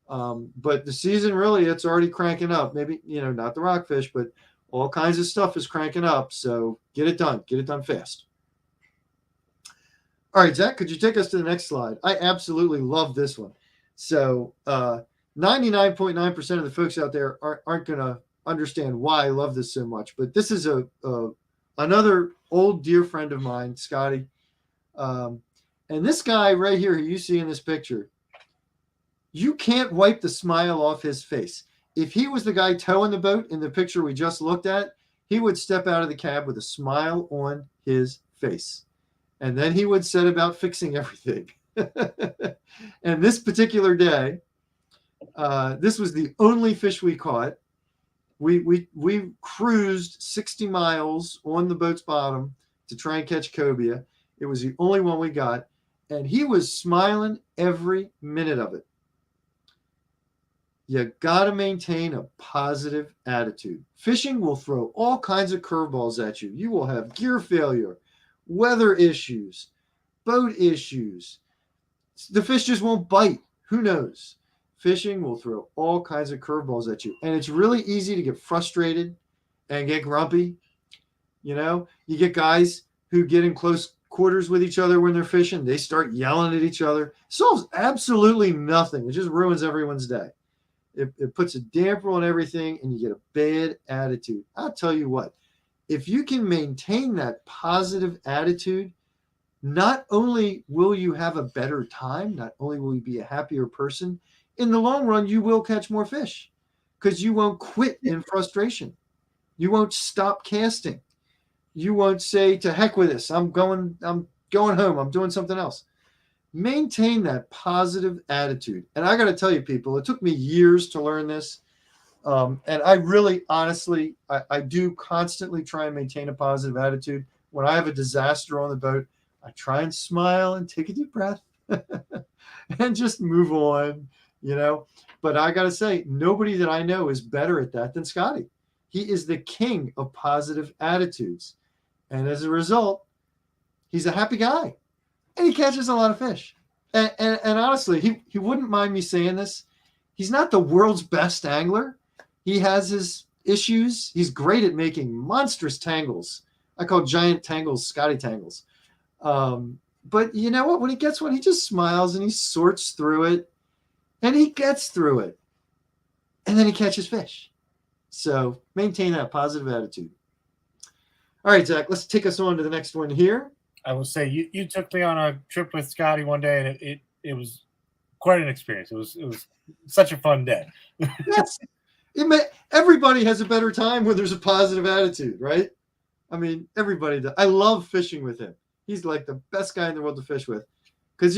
But the season really, it's already cranking up. Maybe, not the rockfish, but all kinds of stuff is cranking up. So get it done. Get it done fast. All right, Zach, could you take us to the next slide? I absolutely love this one. So 99.9% of the folks out there aren't going to understand why I love this so much. But this is another old dear friend of mine, Scotty. And this guy right here who you see in this picture, you can't wipe the smile off his face. If he was the guy towing the boat in the picture we just looked at, he would step out of the cab with a smile on his face. And then he would set about fixing everything. And this particular day, this was the only fish we caught. We cruised 60 miles on the boat's bottom to try and catch cobia. It was the only one we got. And he was smiling every minute of it. You got to maintain a positive attitude. Fishing will throw all kinds of curveballs at you. You will have gear failure, weather issues, boat issues. The fish just won't bite. Who knows? Fishing will throw all kinds of curveballs at you. And it's really easy to get frustrated and get grumpy. You get guys who get in close quarters with each other when they're fishing. They start yelling at each other. It solves absolutely nothing. It just ruins everyone's day. It puts a damper on everything and you get a bad attitude. I'll tell you what, if you can maintain that positive attitude, not only will you have a better time, not only will you be a happier person, in the long run, you will catch more fish because you won't quit in frustration. You won't stop casting. You won't say, to heck with this. I'm going home. I'm doing something else. Maintain that positive attitude. And I got to tell you, people, it took me years to learn this. And I really, honestly, I do constantly try and maintain a positive attitude. When I have a disaster on the boat, I try and smile and take a deep breath. and just move on, you know. But I got to say, nobody that I know is better at that than Scotty. He is the king of positive attitudes. And as a result, he's a happy guy. And he catches a lot of fish. And honestly, he wouldn't mind me saying this. He's not the world's best angler. He has his issues. He's great at making monstrous tangles. I call giant tangles Scotty tangles. But you know what? When he gets one, he just smiles and he sorts through it. And he gets through it. And then he catches fish. So maintain that positive attitude. All right, Zach, let's take us on to the next one here. I will say you took me on a trip with Scotty one day, and it was quite an experience. It was such a fun day. Yes. Everybody has a better time when there's a positive attitude, right? I mean, everybody does. I love fishing with him. He's like the best guy in the world to fish with, because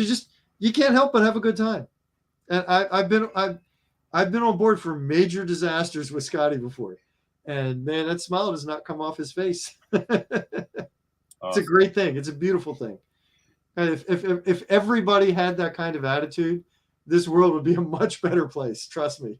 you can't help but have a good time. And I've been on board for major disasters with Scotty before, and man, that smile does not come off his face. It's a great thing. It's a beautiful thing. And if everybody had that kind of attitude, this world would be a much better place. Trust me.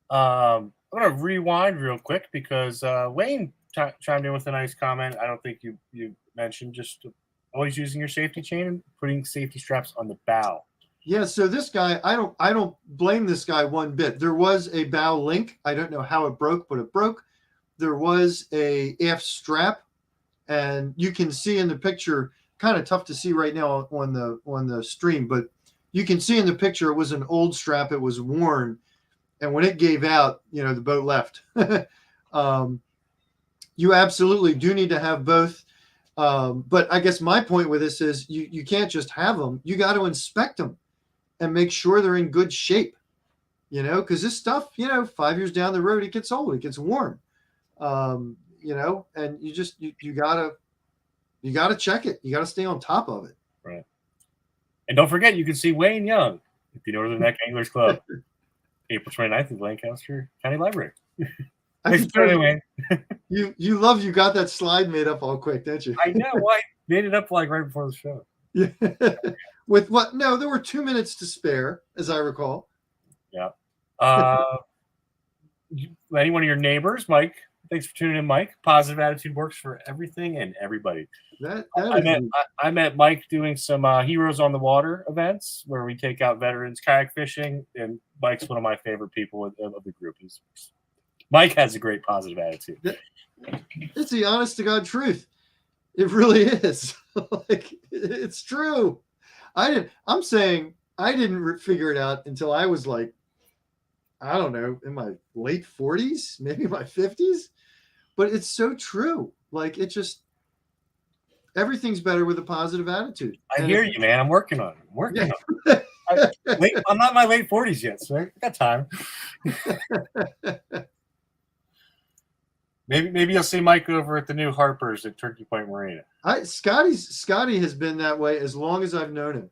I'm going to rewind real quick because Wayne chimed in with a nice comment. I don't think you mentioned just always using your safety chain and putting safety straps on the bow. Yeah. So this guy, I don't blame this guy one bit. There was a bow link. I don't know how it broke, but it broke. There was a aft strap, and you can see in the picture, kind of tough to see right now on the stream, but you can see in the picture it was an old strap. It was worn, and when it gave out, the boat left. You absolutely do need to have both. But I guess my point with this is you can't just have them. You got to inspect them and make sure they're in good shape, because this stuff, 5 years down the road, it gets old, it gets worn. And you gotta check it. You gotta stay on top of it. Right. And don't forget, you can see Wayne Young at the Northern Neck Anglers Club, April 29th at Lancaster County Library. Thanks for joining, Wayne. You got that slide made up all quick, didn't you? I know. I made it up like right before the show. Yeah. With what? No, there were 2 minutes to spare, as I recall. Yeah. Any one of your neighbors, Mike? Thanks for tuning in, Mike. Positive attitude works for everything and everybody. I met Mike doing some Heroes on the Water events where we take out veterans kayak fishing, and Mike's one of my favorite people of the group. Mike has a great positive attitude. It's the honest to God truth. It really is. It's true. I'm saying I didn't figure it out until I was like, I don't know, in my late 40s, maybe my 50s. But it's so true. Everything's better with a positive attitude. I hear you, man. I'm working on it. I'm not in my late 40s yet, so I got time. Maybe you'll see Mike over at the new Harper's at Turkey Point Marina. Scotty has been that way as long as I've known him.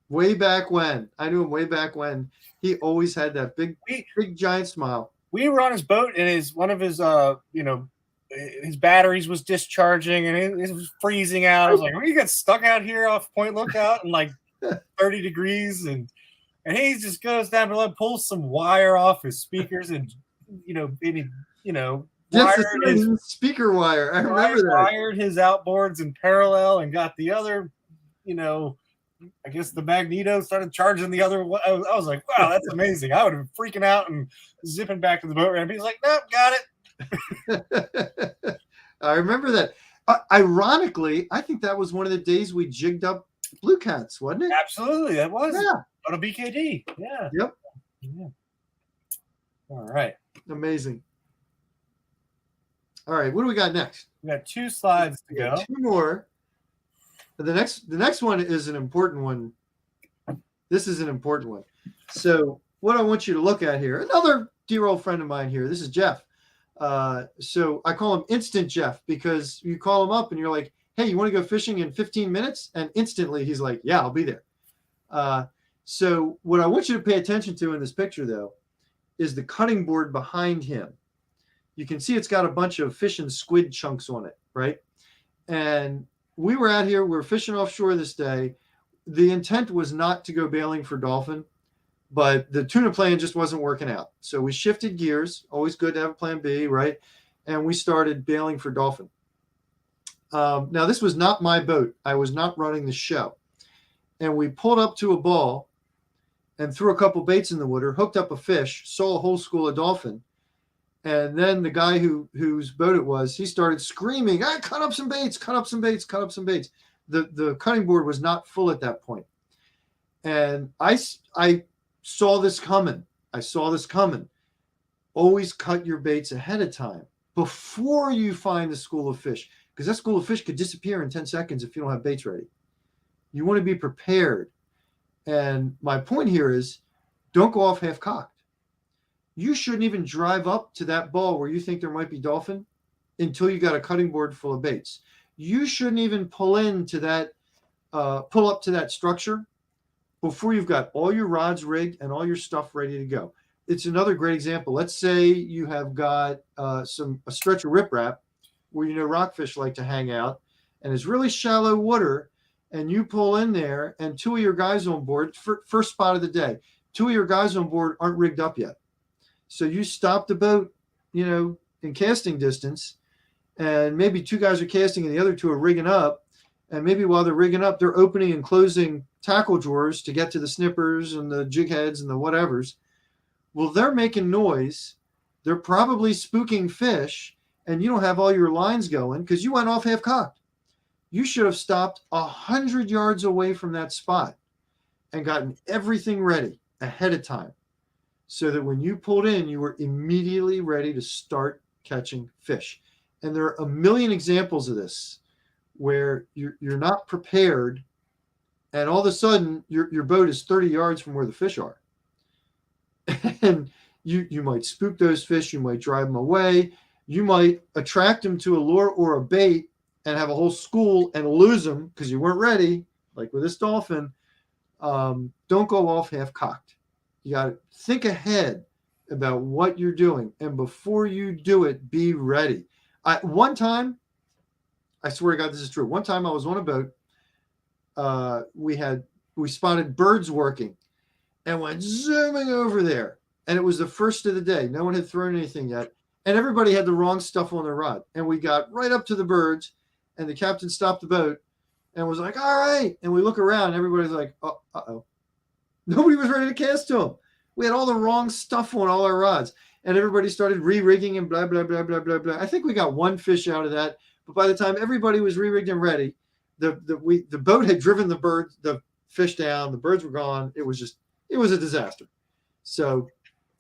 Way back when. I knew him way back when. He always had that big giant smile. We were on his boat, and one of his his batteries was discharging, and it was freezing out. I was like, "We got stuck out here off Point Lookout in like 30 degrees," and he just goes down below, pulls some wire off his speakers, and wired his speaker wire. I remember that. Wired his outboards in parallel, and got the other, I guess the magneto started charging the other one. I was like, wow, that's amazing. I would have been freaking out and zipping back to the boat ramp. He's like, nope, got it. I remember that. Ironically, I think that was one of the days we jigged up blue cats, wasn't it? Absolutely, that was. Yeah. On a BKD. Yeah. Yep. Yeah. All right. Amazing. All right, what do we got next? We got 2 slides to go. 2 more. The next one is an important one. This is an important one. So what I want you to look at here, another dear old friend of mine here. This is Jeff. So I call him Instant Jeff because you call him up and you're like, hey, you want to go fishing in 15 minutes? And instantly he's like, yeah, I'll be there. So what I want you to pay attention to in this picture, though, is the cutting board behind him. You can see it's got a bunch of fish and squid chunks on it, right? And we were out here, we were fishing offshore this day. The intent was not to go bailing for dolphin, but the tuna plan just wasn't working out. So we shifted gears. Always good to have a plan B, right? And we started bailing for dolphin. Now, this was not my boat. I was not running the show. And we pulled up to a ball and threw a couple baits in the water, hooked up a fish, saw a whole school of dolphin. And then the guy whose boat it was, he started screaming, cut up some baits, cut up some baits, cut up some baits. The cutting board was not full at that point. And I saw this coming. Always cut your baits ahead of time before you find the school of fish, because that school of fish could disappear in 10 seconds if you don't have baits ready. You want to be prepared. And my point here is, don't go off half-cocked. You shouldn't even drive up to that ball where you think there might be dolphin until you got a cutting board full of baits. You shouldn't even pull up to that structure before you've got all your rods rigged and all your stuff ready to go. It's another great example. Let's say you have got a stretch of riprap where rockfish like to hang out, and it's really shallow water, and you pull in there, and two of your guys on board, first spot of the day, two of your guys on board aren't rigged up yet. So you stop the boat, in casting distance, and maybe two guys are casting and the other two are rigging up. And maybe while they're rigging up, they're opening and closing tackle drawers to get to the snippers and the jig heads and the whatevers. Well, they're making noise. They're probably spooking fish, and you don't have all your lines going because you went off half-cocked. You should have stopped 100 yards away from that spot and gotten everything ready ahead of time, so that when you pulled in, you were immediately ready to start catching fish. And there are a million examples of this where you're not prepared, and all of a sudden your boat is 30 yards from where the fish are. And you might spook those fish, you might drive them away, you might attract them to a lure or a bait and have a whole school and lose them because you weren't ready, like with this dolphin. Don't go off half-cocked. You got to think ahead about what you're doing. And before you do it, be ready. One time, I swear to God, this is true. One time I was on a boat. We spotted birds working and went zooming over there. And it was the first of the day. No one had thrown anything yet. And everybody had the wrong stuff on their rod. And we got right up to the birds, and the captain stopped the boat and was like, all right. And we look around, and everybody's like, uh-oh. Nobody was ready to cast to them. We had all the wrong stuff on all our rods, and everybody started re-rigging and blah, blah, blah, blah, blah, blah. I think we got one fish out of that, but by the time everybody was re-rigged and ready, the boat had driven the fish down. The birds were gone. It was a disaster. So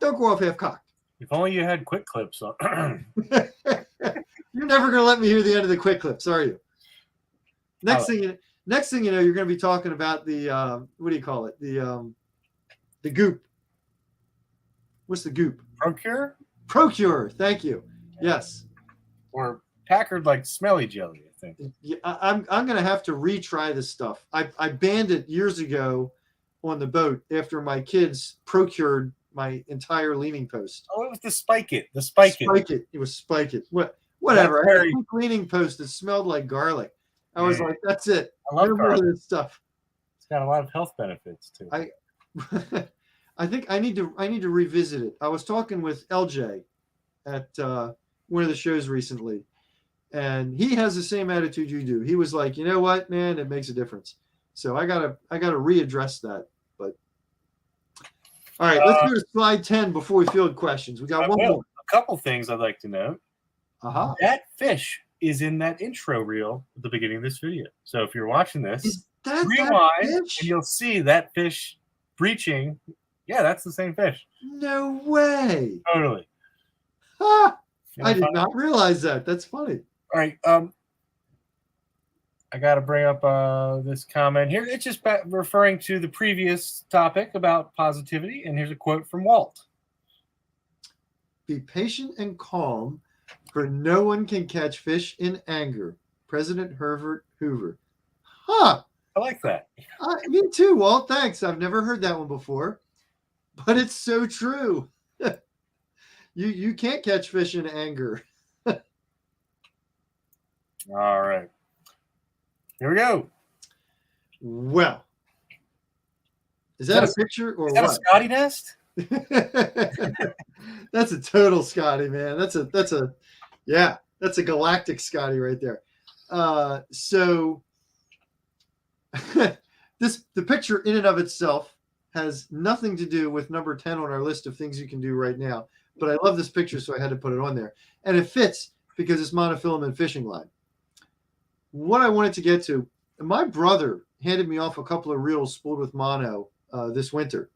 don't go off half-cocked. If only you had quick clips. You're never going to let me hear the end of the quick clips, are you? Next thing you know, you're going to be talking about the what do you call it? The goop. What's the goop? Procure? Procure. Thank you. Yes. Or Packard like smelly jelly, I think. Yeah, I'm going to have to retry this stuff. I banned it years ago on the boat after my kids procured my entire leaning post. Oh, it was the Spike It. The Spike It. It was Spike It. Whatever. Very... I had a leaning post that smelled like garlic. I was like, that's it. I love garlic. This stuff. It's got a lot of health benefits too. I think I need to revisit it. I was talking with LJ at one of the shows recently, and he has the same attitude you do. He was like, you know what, man, it makes a difference. So I gotta readdress that. But all right, let's go to slide 10 before we field questions. We got one more. A couple things I'd like to note. That fish is in that intro reel at the beginning of this video. So if you're watching this, rewind and you'll see that fish breaching. Yeah, that's the same fish. No way. Totally. I did not realize that. That's funny. All right. I got to bring up this comment here. It's just referring to the previous topic about positivity. And here's a quote from Walt. Be patient and calm, for no one can catch fish in anger. President Herbert Hoover. Huh. I like that. Me too, Walt. Thanks. I've never heard that one before. But it's so true. You can't catch fish in anger. All right. Here we go. Well, is that a picture or is that what? a Scotty nest? That's a total Scotty, man. That's a galactic Scotty right there. So the picture in and of itself has nothing to do with number 10 on our list of things you can do right now. But I love this picture, so I had to put it on there. And it fits because it's monofilament fishing line. What I wanted to get to, my brother handed me off a couple of reels spooled with mono this winter.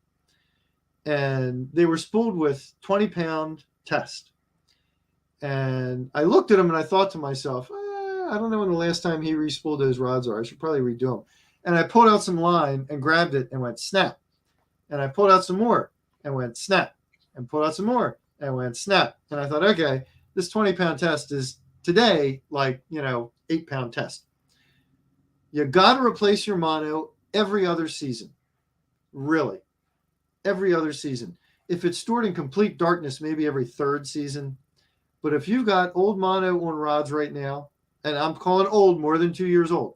And they were spooled with 20-pound test. And I looked at them and I thought to myself, I don't know when the last time he re-spooled those rods are. I should probably redo them. And I pulled out some line and grabbed it and went snap. And I pulled out some more and went snap. And pulled out some more and went snap. And I thought, okay, this 20-pound test is today like, 8-pound test. You got to replace your mono every other season. Really. Every other season. If it's stored in complete darkness, maybe every third season. But if you've got old mono on rods right now, and I'm calling old, more than 2 years old,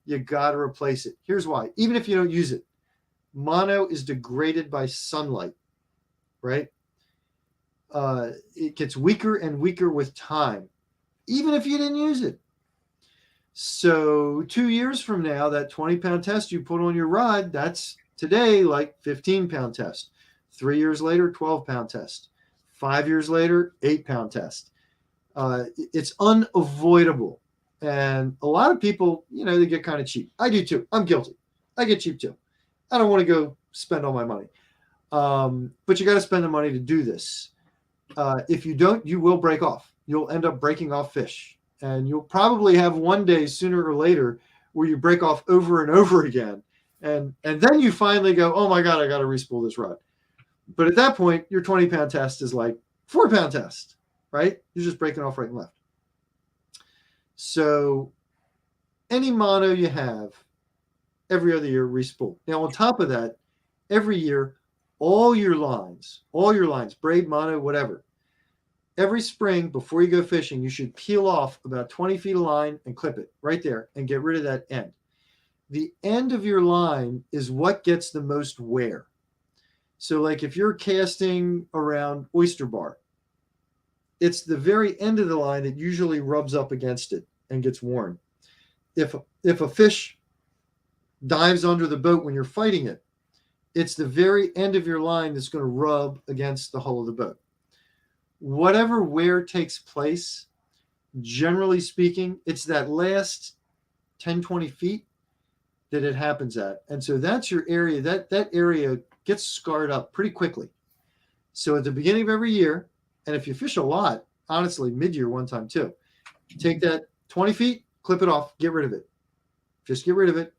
you got to replace it. Here's why. Even if you don't use it, mono is degraded by sunlight, right? It gets weaker and weaker with time, even if you didn't use it. So 2 years from now, that 20-pound test you put on your rod, that's today like 15-pound test. 3 years later, 12-pound test. 5 years later, 8-pound test. It's unavoidable. And a lot of people, they get kind of cheap. I do too. I'm guilty. I get cheap too. I don't want to go spend all my money. But you got to spend the money to do this. If you don't, you will break off. You'll end up breaking off fish. And you'll probably have one day sooner or later where you break off over and over again. And then you finally go, oh my God, I got to re-spool this rod. But at that point, your 20-pound test is like 4-pound test, right? You're just breaking off right and left. So any mono you have, every other year, re-spool. Now, on top of that, every year, all your lines, braid, mono, whatever, every spring before you go fishing, you should peel off about 20 feet of line and clip it right there and get rid of that end. The end of your line is what gets the most wear. So like if you're casting around oyster bar, it's the very end of the line that usually rubs up against it and gets worn. If a fish dives under the boat when you're fighting it, it's the very end of your line that's going to rub against the hull of the boat. Whatever wear takes place, generally speaking, it's that last 10, 20 feet that it happens at. And so that's your area. That area gets scarred up pretty quickly. So at the beginning of every year, and if you fish a lot, honestly, mid-year one time too, take that 20 feet, clip it off, get rid of it. Just get rid of it,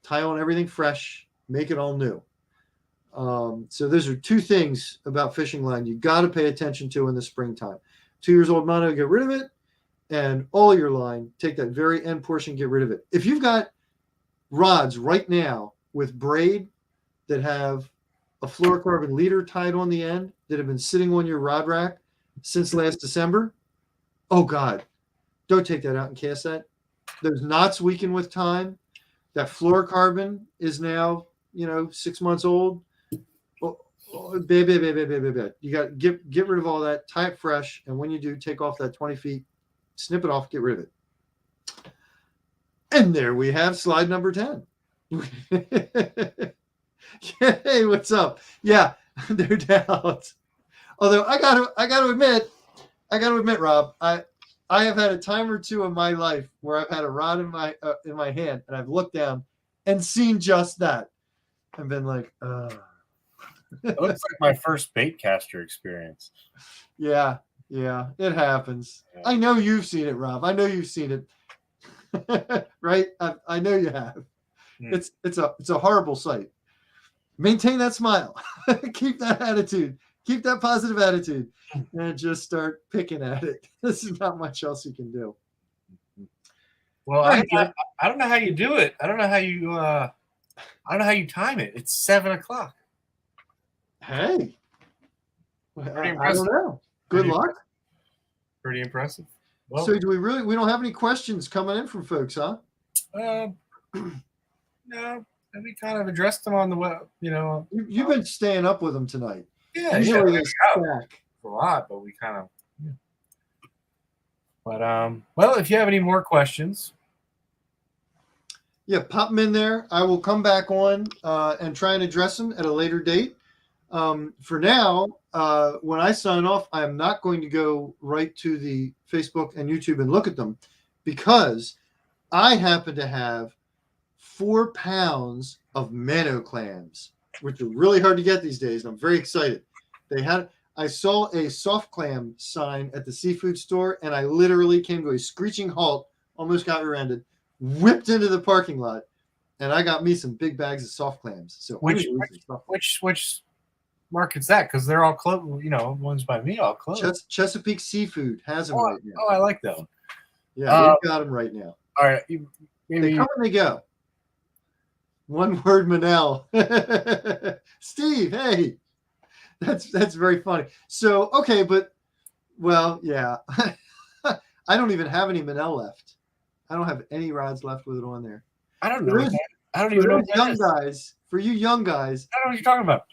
tie on everything fresh, make it all new. So those are two things about fishing line you got to pay attention to in the springtime. 2 years old mono, get rid of it, and all your line, take that very end portion, get rid of it. If you've got rods right now with braid that have a fluorocarbon leader tied on the end that have been sitting on your rod rack since last December, oh God, don't take that out and cast that. Those knots weaken with time. That fluorocarbon is now, 6 months old. You got to get rid of all that, tie it fresh, and when you do, take off that 20 feet, snip it off, get rid of it. And there we have slide number 10. Hey, what's up? Yeah, no doubt. Although I gotta admit, Rob, I have had a time or two in my life where I've had a rod in my hand and I've looked down and seen just that and been like, It looks like my first bait caster experience. Yeah, it happens. Yeah. I know you've seen it, Rob. I know you've seen it. Right? I know you have. It's a horrible sight. Maintain that smile. Keep that attitude. Keep that positive attitude. And just start picking at it. This is not much else you can do. Well, I don't know how you do it. I don't know how you time it. It's 7 o'clock. Hey. I don't know. Good luck. Pretty impressive. Well, so we don't have any questions coming in from folks, huh? No, and we kind of addressed them on the web. You've been staying up with them tonight. Yeah, Usually yeah, they stack. a lot, but we kind of. Yeah. But well, if you have any more questions, Yeah, pop them in there. I will come back on and try and address them at a later date. For now, when I sign off, I am not going to go right to the Facebook and YouTube and look at them because I happen to have 4 pounds of minnow clams, which are really hard to get these days, and I'm very excited. I saw a soft clam sign at the seafood store, and I literally came to a screeching halt, almost got rear-ended, whipped into the parking lot, and I got me some big bags of soft clams. So which market's that? Because they're all closed. Ones by me all closed. Chesapeake Seafood has them right now. Oh, I like that one. Yeah, they've got them right now. All right, They come and they go. One word, Manel. Steve, hey, that's very funny. So okay, but well, yeah, I don't even have any Manel left. I don't have any rods left with it on there. I don't know. I don't even know. Young guys, for you young guys, I don't know what you're talking about.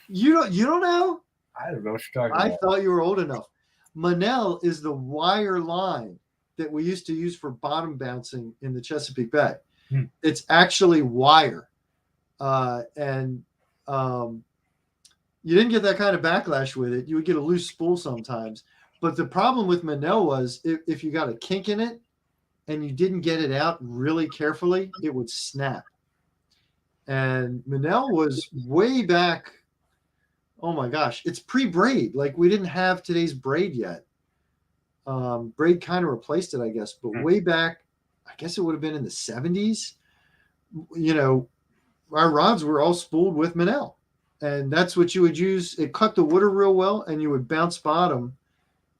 You don't know? I don't know what you're talking about. I thought you were old enough. Manel is the wire line that we used to use for bottom bouncing in the Chesapeake Bay. It's actually wire. And you didn't get that kind of backlash with it. You would get a loose spool sometimes. But the problem with Manel was if you got a kink in it and you didn't get it out really carefully, it would snap. And Manel was way back. Oh my gosh, it's pre-braid. Like we didn't have today's braid yet. Braid kind of replaced it, I guess. But way back, I guess it would have been in the 70s. Our rods were all spooled with Manel. And that's what you would use. It cut the water real well, and you would bounce bottom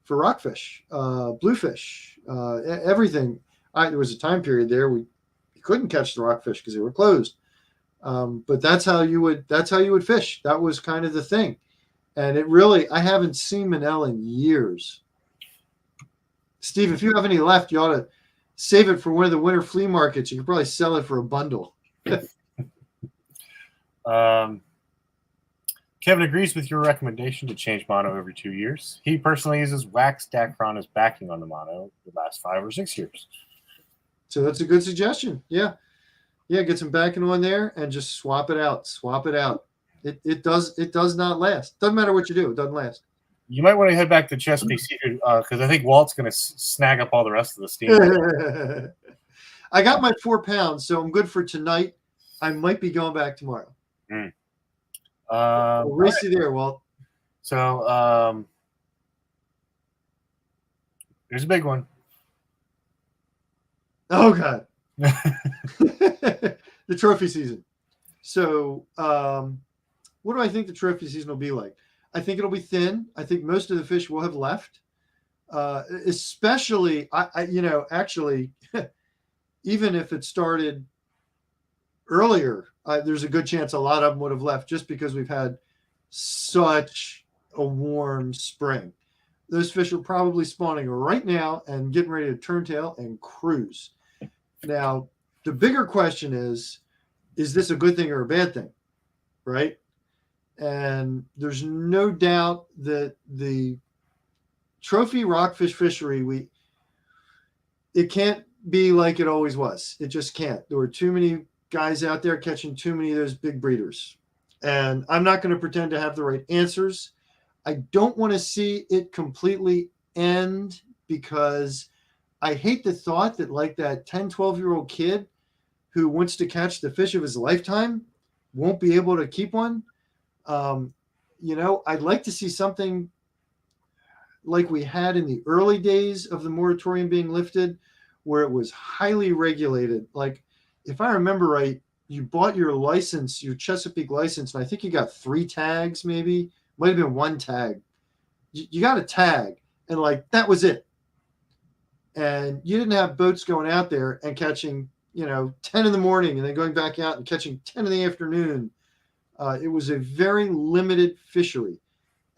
for rockfish, bluefish, everything. There was a time period there you couldn't catch the rockfish because they were closed. But that's how you would fish. That was kind of the thing. And I haven't seen Manel in years. Steve, if you have any left, you ought to save it for one of the winter flea markets. You could probably sell it for a bundle. Kevin agrees with your recommendation to change mono every 2 years. He personally uses wax Dacron as backing on the mono the last 5 or 6 years. So that's a good suggestion. Yeah, get some backing on there and just swap it out. It does not last. Doesn't matter what you do, it doesn't last. You might want to head back to Chesapeake Seafood because I think Walt's going to snag up all the rest of the steam. I got my 4 pounds, so I'm good for tonight. I might be going back tomorrow. We'll race you there, Walt. So there's a big one. Oh God. The trophy season. So what do I think the trophy season will be like? I think it'll be thin. I think most of the fish will have left. Especially actually even if it started earlier, there's a good chance a lot of them would have left just because we've had such a warm spring. Those fish are probably spawning right now and getting ready to turn tail and cruise. Now, the bigger question is this a good thing or a bad thing? Right? And there's no doubt that the trophy rockfish fishery, it can't be like it always was. It just can't. There were too many guys out there catching too many of those big breeders. And I'm not going to pretend to have the right answers. I don't want to see it completely end because I hate the thought that like that 10, 12-year-old kid who wants to catch the fish of his lifetime won't be able to keep one. I'd like to see something like we had in the early days of the moratorium being lifted where it was highly regulated. Like, if I remember right, you bought your license, your Chesapeake license, and I think you got 3 tags, maybe. Might have been 1 tag. You got a tag, and like that was it. And you didn't have boats going out there and catching, 10 in the morning and then going back out and catching 10 in the afternoon. It was a very limited fishery.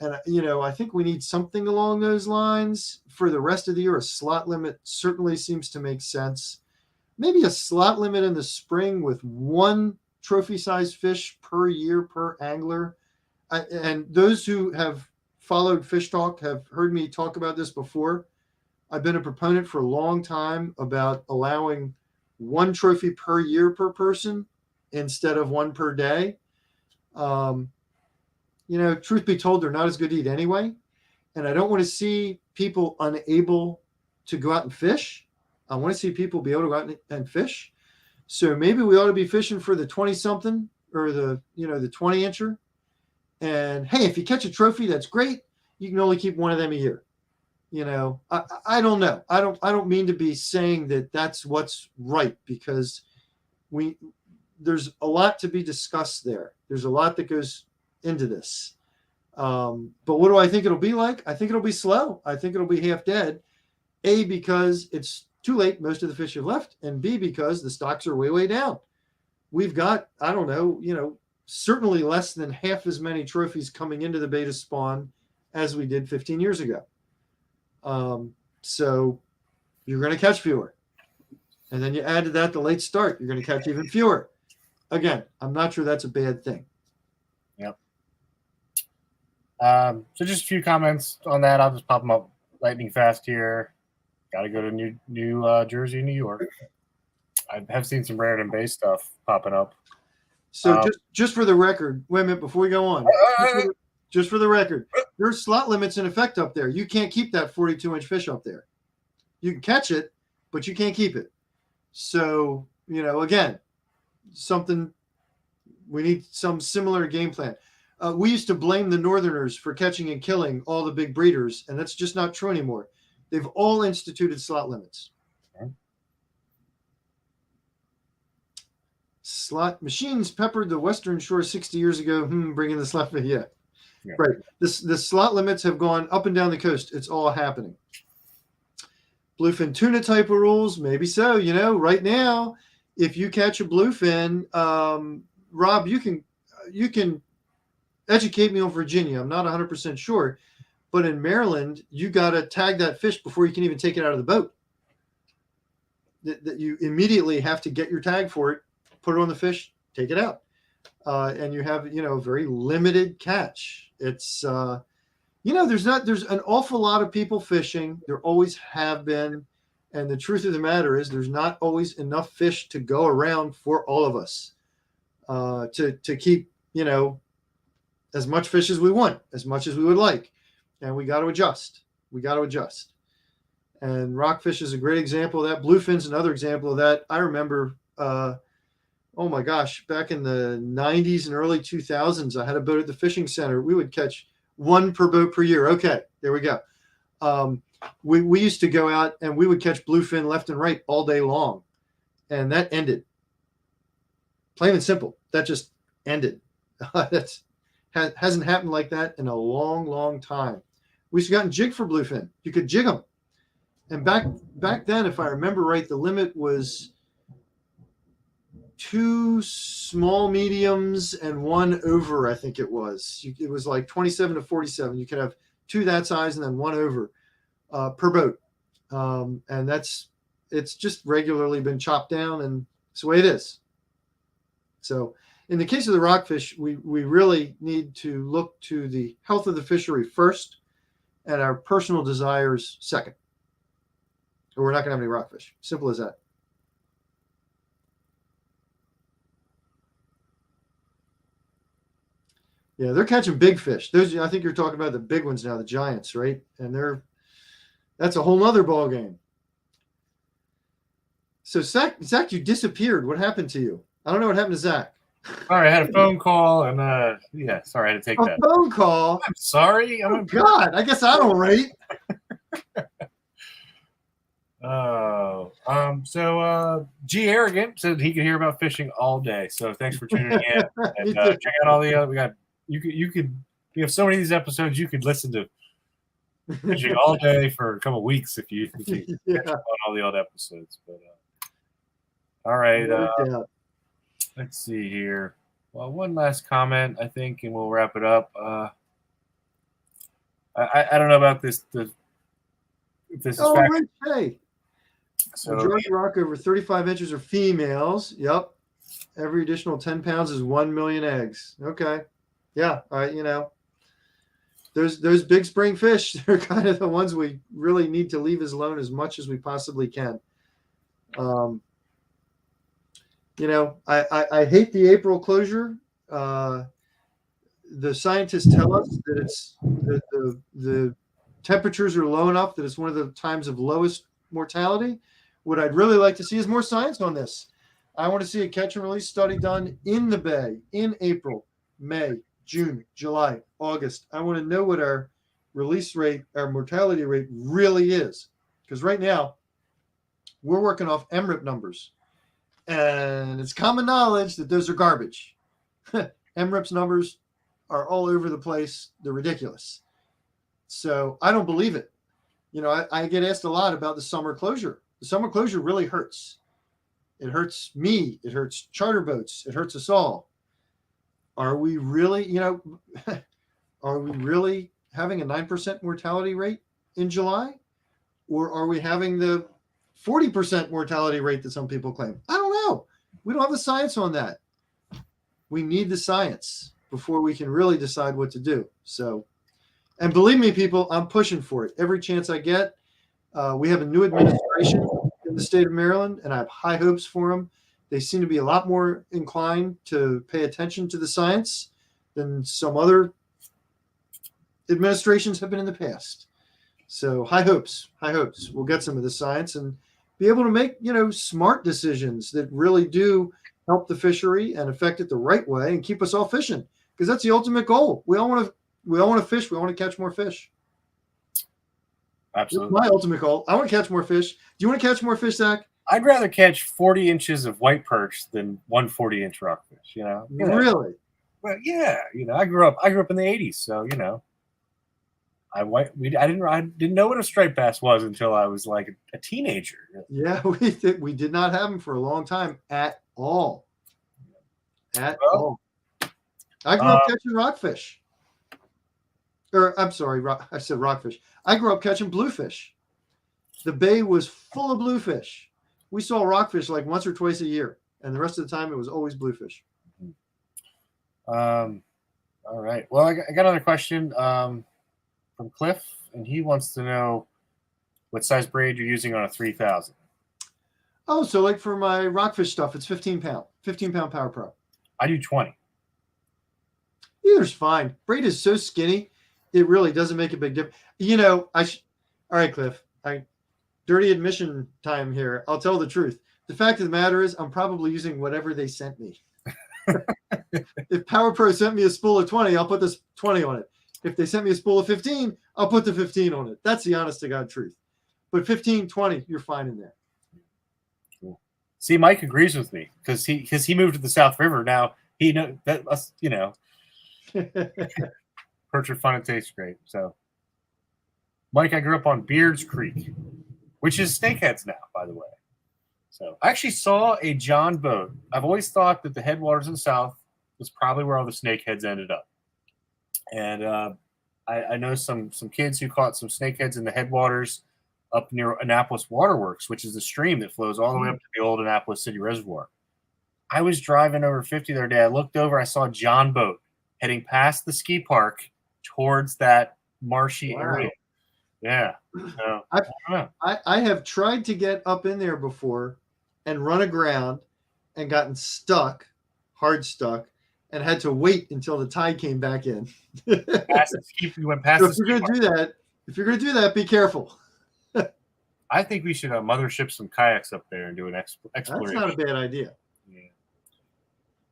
And, I think we need something along those lines for the rest of the year. A slot limit certainly seems to make sense. maybe a slot limit in the spring with one trophy-sized fish per year per angler. And those who have followed Fish Talk have heard me talk about this before. I've been a proponent for a long time about allowing one trophy per year per person instead of one per day. Truth be told, they're not as good to eat anyway. And I don't want to see people unable to go out and fish. I want to see people be able to go out and fish. So maybe we ought to be fishing for the 20-something or the 20-incher. And hey, if you catch a trophy, that's great. You can only keep one of them a year. I don't know. I don't mean to be saying that that's what's right, because there's a lot to be discussed there. There's a lot that goes into this. But what do I think it'll be like? I think it'll be slow. I think it'll be half dead. A, because it's too late. Most of the fish have left. And B, because the stocks are way, way down. We've got, I don't know, certainly less than half as many trophies coming into the beta spawn as we did 15 years ago. So you're going to catch fewer. And then you add to that the late start, you're going to catch even fewer. Again, I'm not sure that's a bad thing. Yep. So just a few comments on that. I'll just pop them up lightning fast here. Got to go to New Jersey, New York. I have seen some Raritan Bay stuff popping up. So just for the record, wait a minute before we go on. Just for the record, there's slot limits in effect up there. You can't keep that 42-inch fish up there. You can catch it, but you can't keep it. So, again, we need some similar game plan. We used to blame the Northerners for catching and killing all the big breeders, and that's just not true anymore. They've all instituted slot limits. Okay. Slot machines peppered the Western Shore 60 years ago. Bringing the slot, yeah. Right. The slot limits have gone up and down the coast. It's all happening. Bluefin tuna type of rules, maybe so. Right now, if you catch a bluefin, Rob, you can educate me on Virginia. I'm not 100% sure, but in Maryland, you got to tag that fish before you can even take it out of the boat. That you immediately have to get your tag for it, put it on the fish, take it out. And you have, a very limited catch. It's, there's an awful lot of people fishing. There always have been. And the truth of the matter is there's not always enough fish to go around for all of us to keep, as much fish as we want, as much as we would like. And we got to adjust. And rockfish is a great example of that. Bluefin's another example of that. I remember, oh my gosh, back in the 90s and early 2000s, I had a boat at the fishing center. We would catch one per boat per year. Okay, there we go. We used to go out and we would catch bluefin left and right all day long. And that ended. Plain and simple. That just ended. Hasn't happened like that in a long, long time. We used to go out and jig for bluefin. You could jig them. And back then, if I remember right, the limit was 2 small mediums and 1 over, I think it was. It was like 27 to 47. You could have 2 that size and then 1 over per boat. And it's just regularly been chopped down, and it's the way it is. So in the case of the rockfish, we really need to look to the health of the fishery first and our personal desires second. Or we're not going to have any rockfish. Simple as that. Yeah, they're catching big fish. Those, I think you're talking about the big ones now, the giants, right? And that's a whole nother ball game. So Zach, you disappeared. What happened to you? I don't know what happened to Zach. Sorry, I had a phone call, and sorry, I had to take that. A phone call? I'm sorry. God, I guess I don't rate. So G Arrogant said he could hear about fishing all day. So thanks for tuning in. And check out all the other. We have so many of these episodes. You could listen to fishing all day for a couple of weeks if you catch up on all the old episodes. But all right, let's see here. Well, one last comment, I think, and we'll wrap it up. I don't know about this. If this is Rich, hey. So Majority rock over 35 inches are females. Yep. Every additional 10 pounds is 1 million eggs. Okay. Yeah. All right. You know, those big spring fish, they're kind of the ones we really need to leave alone as much as we possibly can. You know, I hate the April closure. The scientists tell us that it's the temperatures are low enough that it's one of the times of lowest mortality. What I'd really like to see is more science on this. I want to see a catch and release study done in the bay in April, May, June, July, August. I want to know what our release rate, our mortality rate really is. Because right now, we're working off MRIP numbers. And it's common knowledge that those are garbage. MRIP's numbers are all over the place. They're ridiculous. So I don't believe it. You know, I get asked a lot about the summer closure. The summer closure really hurts. It hurts me. It hurts charter boats. It hurts us all. Are we really, you know, are we really having a 9% mortality rate in July? Or are we having the 40% mortality rate that some people claim? I don't know. We don't have the science on that. We need the science before we can really decide what to do. So, and believe me, people, I'm pushing for it every chance I get. We have a new administration in the state of Maryland, and I have high hopes for them. They seem to be a lot more inclined to pay attention to the science than some other administrations have been in the past. So high hopes. We'll get some of the science and be able to make, you know, smart decisions that really do help the fishery and affect it the right way and keep us all fishing, because that's the ultimate goal. We all want to fish. We want to catch more fish. Absolutely. That's my ultimate goal. I want to catch more fish. Do you want to catch more fish, Zach? I'd rather catch 40 inches of white perch than 140-inch rockfish, you know? Really? Well, yeah. You know, I grew up in the 80s, so, you know. I didn't know what a striped bass was until I was like a teenager. Yeah, we did not have them for a long time at all. At all. I grew up catching rockfish. Or I'm sorry, I said rockfish. I grew up catching bluefish. The bay was full of bluefish. We saw rockfish like once or twice a year, and the rest of the time it was always bluefish. All right. Well, I got another question from Cliff, and he wants to know what size braid you're using on a 3000. Oh, so like for my rockfish stuff, it's 15 pound Power Pro. I do 20. Either's fine. Braid is so skinny, it really doesn't make a big difference. You know, all right, Cliff, dirty admission time here. I'll tell the truth. The fact of the matter is I'm probably using whatever they sent me. If Power Pro sent me a spool of 20, I'll put this 20 on it. If they sent me a spool of 15, I'll put the 15 on it. That's the honest to God truth. But 15, 20, you're fine in there. Cool. See, Mike agrees with me because he moved to the South River. Now he know that us, you know, perch are fun and taste great. So, Mike, I grew up on Beards Creek, which is Snakeheads now, by the way. So I actually saw a John boat. I've always thought that the headwaters in the South was probably where all the snakeheads ended up. And I know some kids who caught some snakeheads in the headwaters up near Annapolis Waterworks, which is the stream that flows all the way up to the old Annapolis City Reservoir. I was driving over 50 the other day. I looked over. I saw a John boat heading past the ski park towards that marshy area. Yeah. So, I have tried to get up in there before and run aground and gotten stuck, hard stuck, and had to wait until the tide came back in. You went past so if you're going to do that, be careful. I think we should mothership some kayaks up there and do an exploration. That's not a bad idea. Yeah.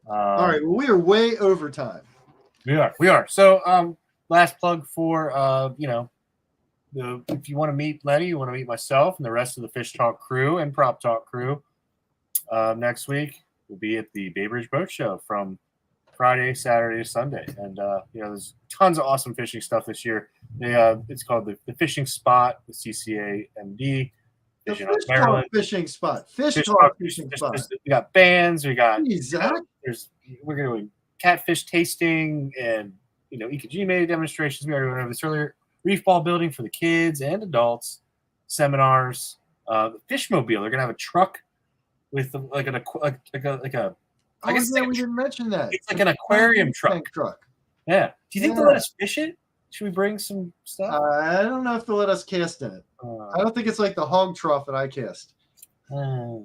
All right. Well, we are way over time. We are. So, last plug for you know, if you want to meet Lenny, you want to meet myself and the rest of the Fish Talk crew and Prop Talk crew. Next week we'll be at the Bay Bridge Boat Show from Friday, Saturday, Sunday, and you know, there's tons of awesome fishing stuff this year. It's called the Fishing Spot, the CCAMD. The Fish Talk Fishing Spot. Fish Talk Fishing Spot. We got bands. We got. We're going to catfish tasting and, you know, EKG demonstrations. We already went over this earlier. Reef ball building for the kids and adults. Seminars. The Fishmobile. They're gonna have a truck with like a I guess we didn't mention that. it's like an aquarium truck. Yeah. Do you think they'll let us fish it? Should we bring some stuff? I don't know if they'll let us cast in it. I don't think it's like the hog trough that I cast. We'll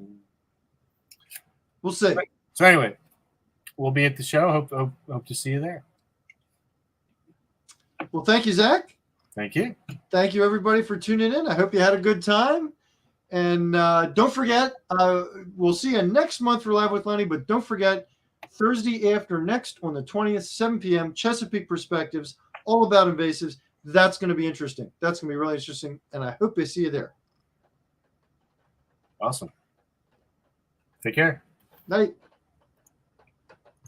see. So anyway, we'll be at the show. Hope to see you there. Well, thank you, Zach. Thank you. Thank you, everybody, for tuning in. I hope you had a good time. And don't forget, we'll see you next month for Live with Lenny. But don't forget, Thursday after next on the 20th, 7 p.m., Chesapeake Perspectives, all about invasives. That's going to be interesting. That's going to be really interesting. And I hope I see you there. Awesome. Take care. Night.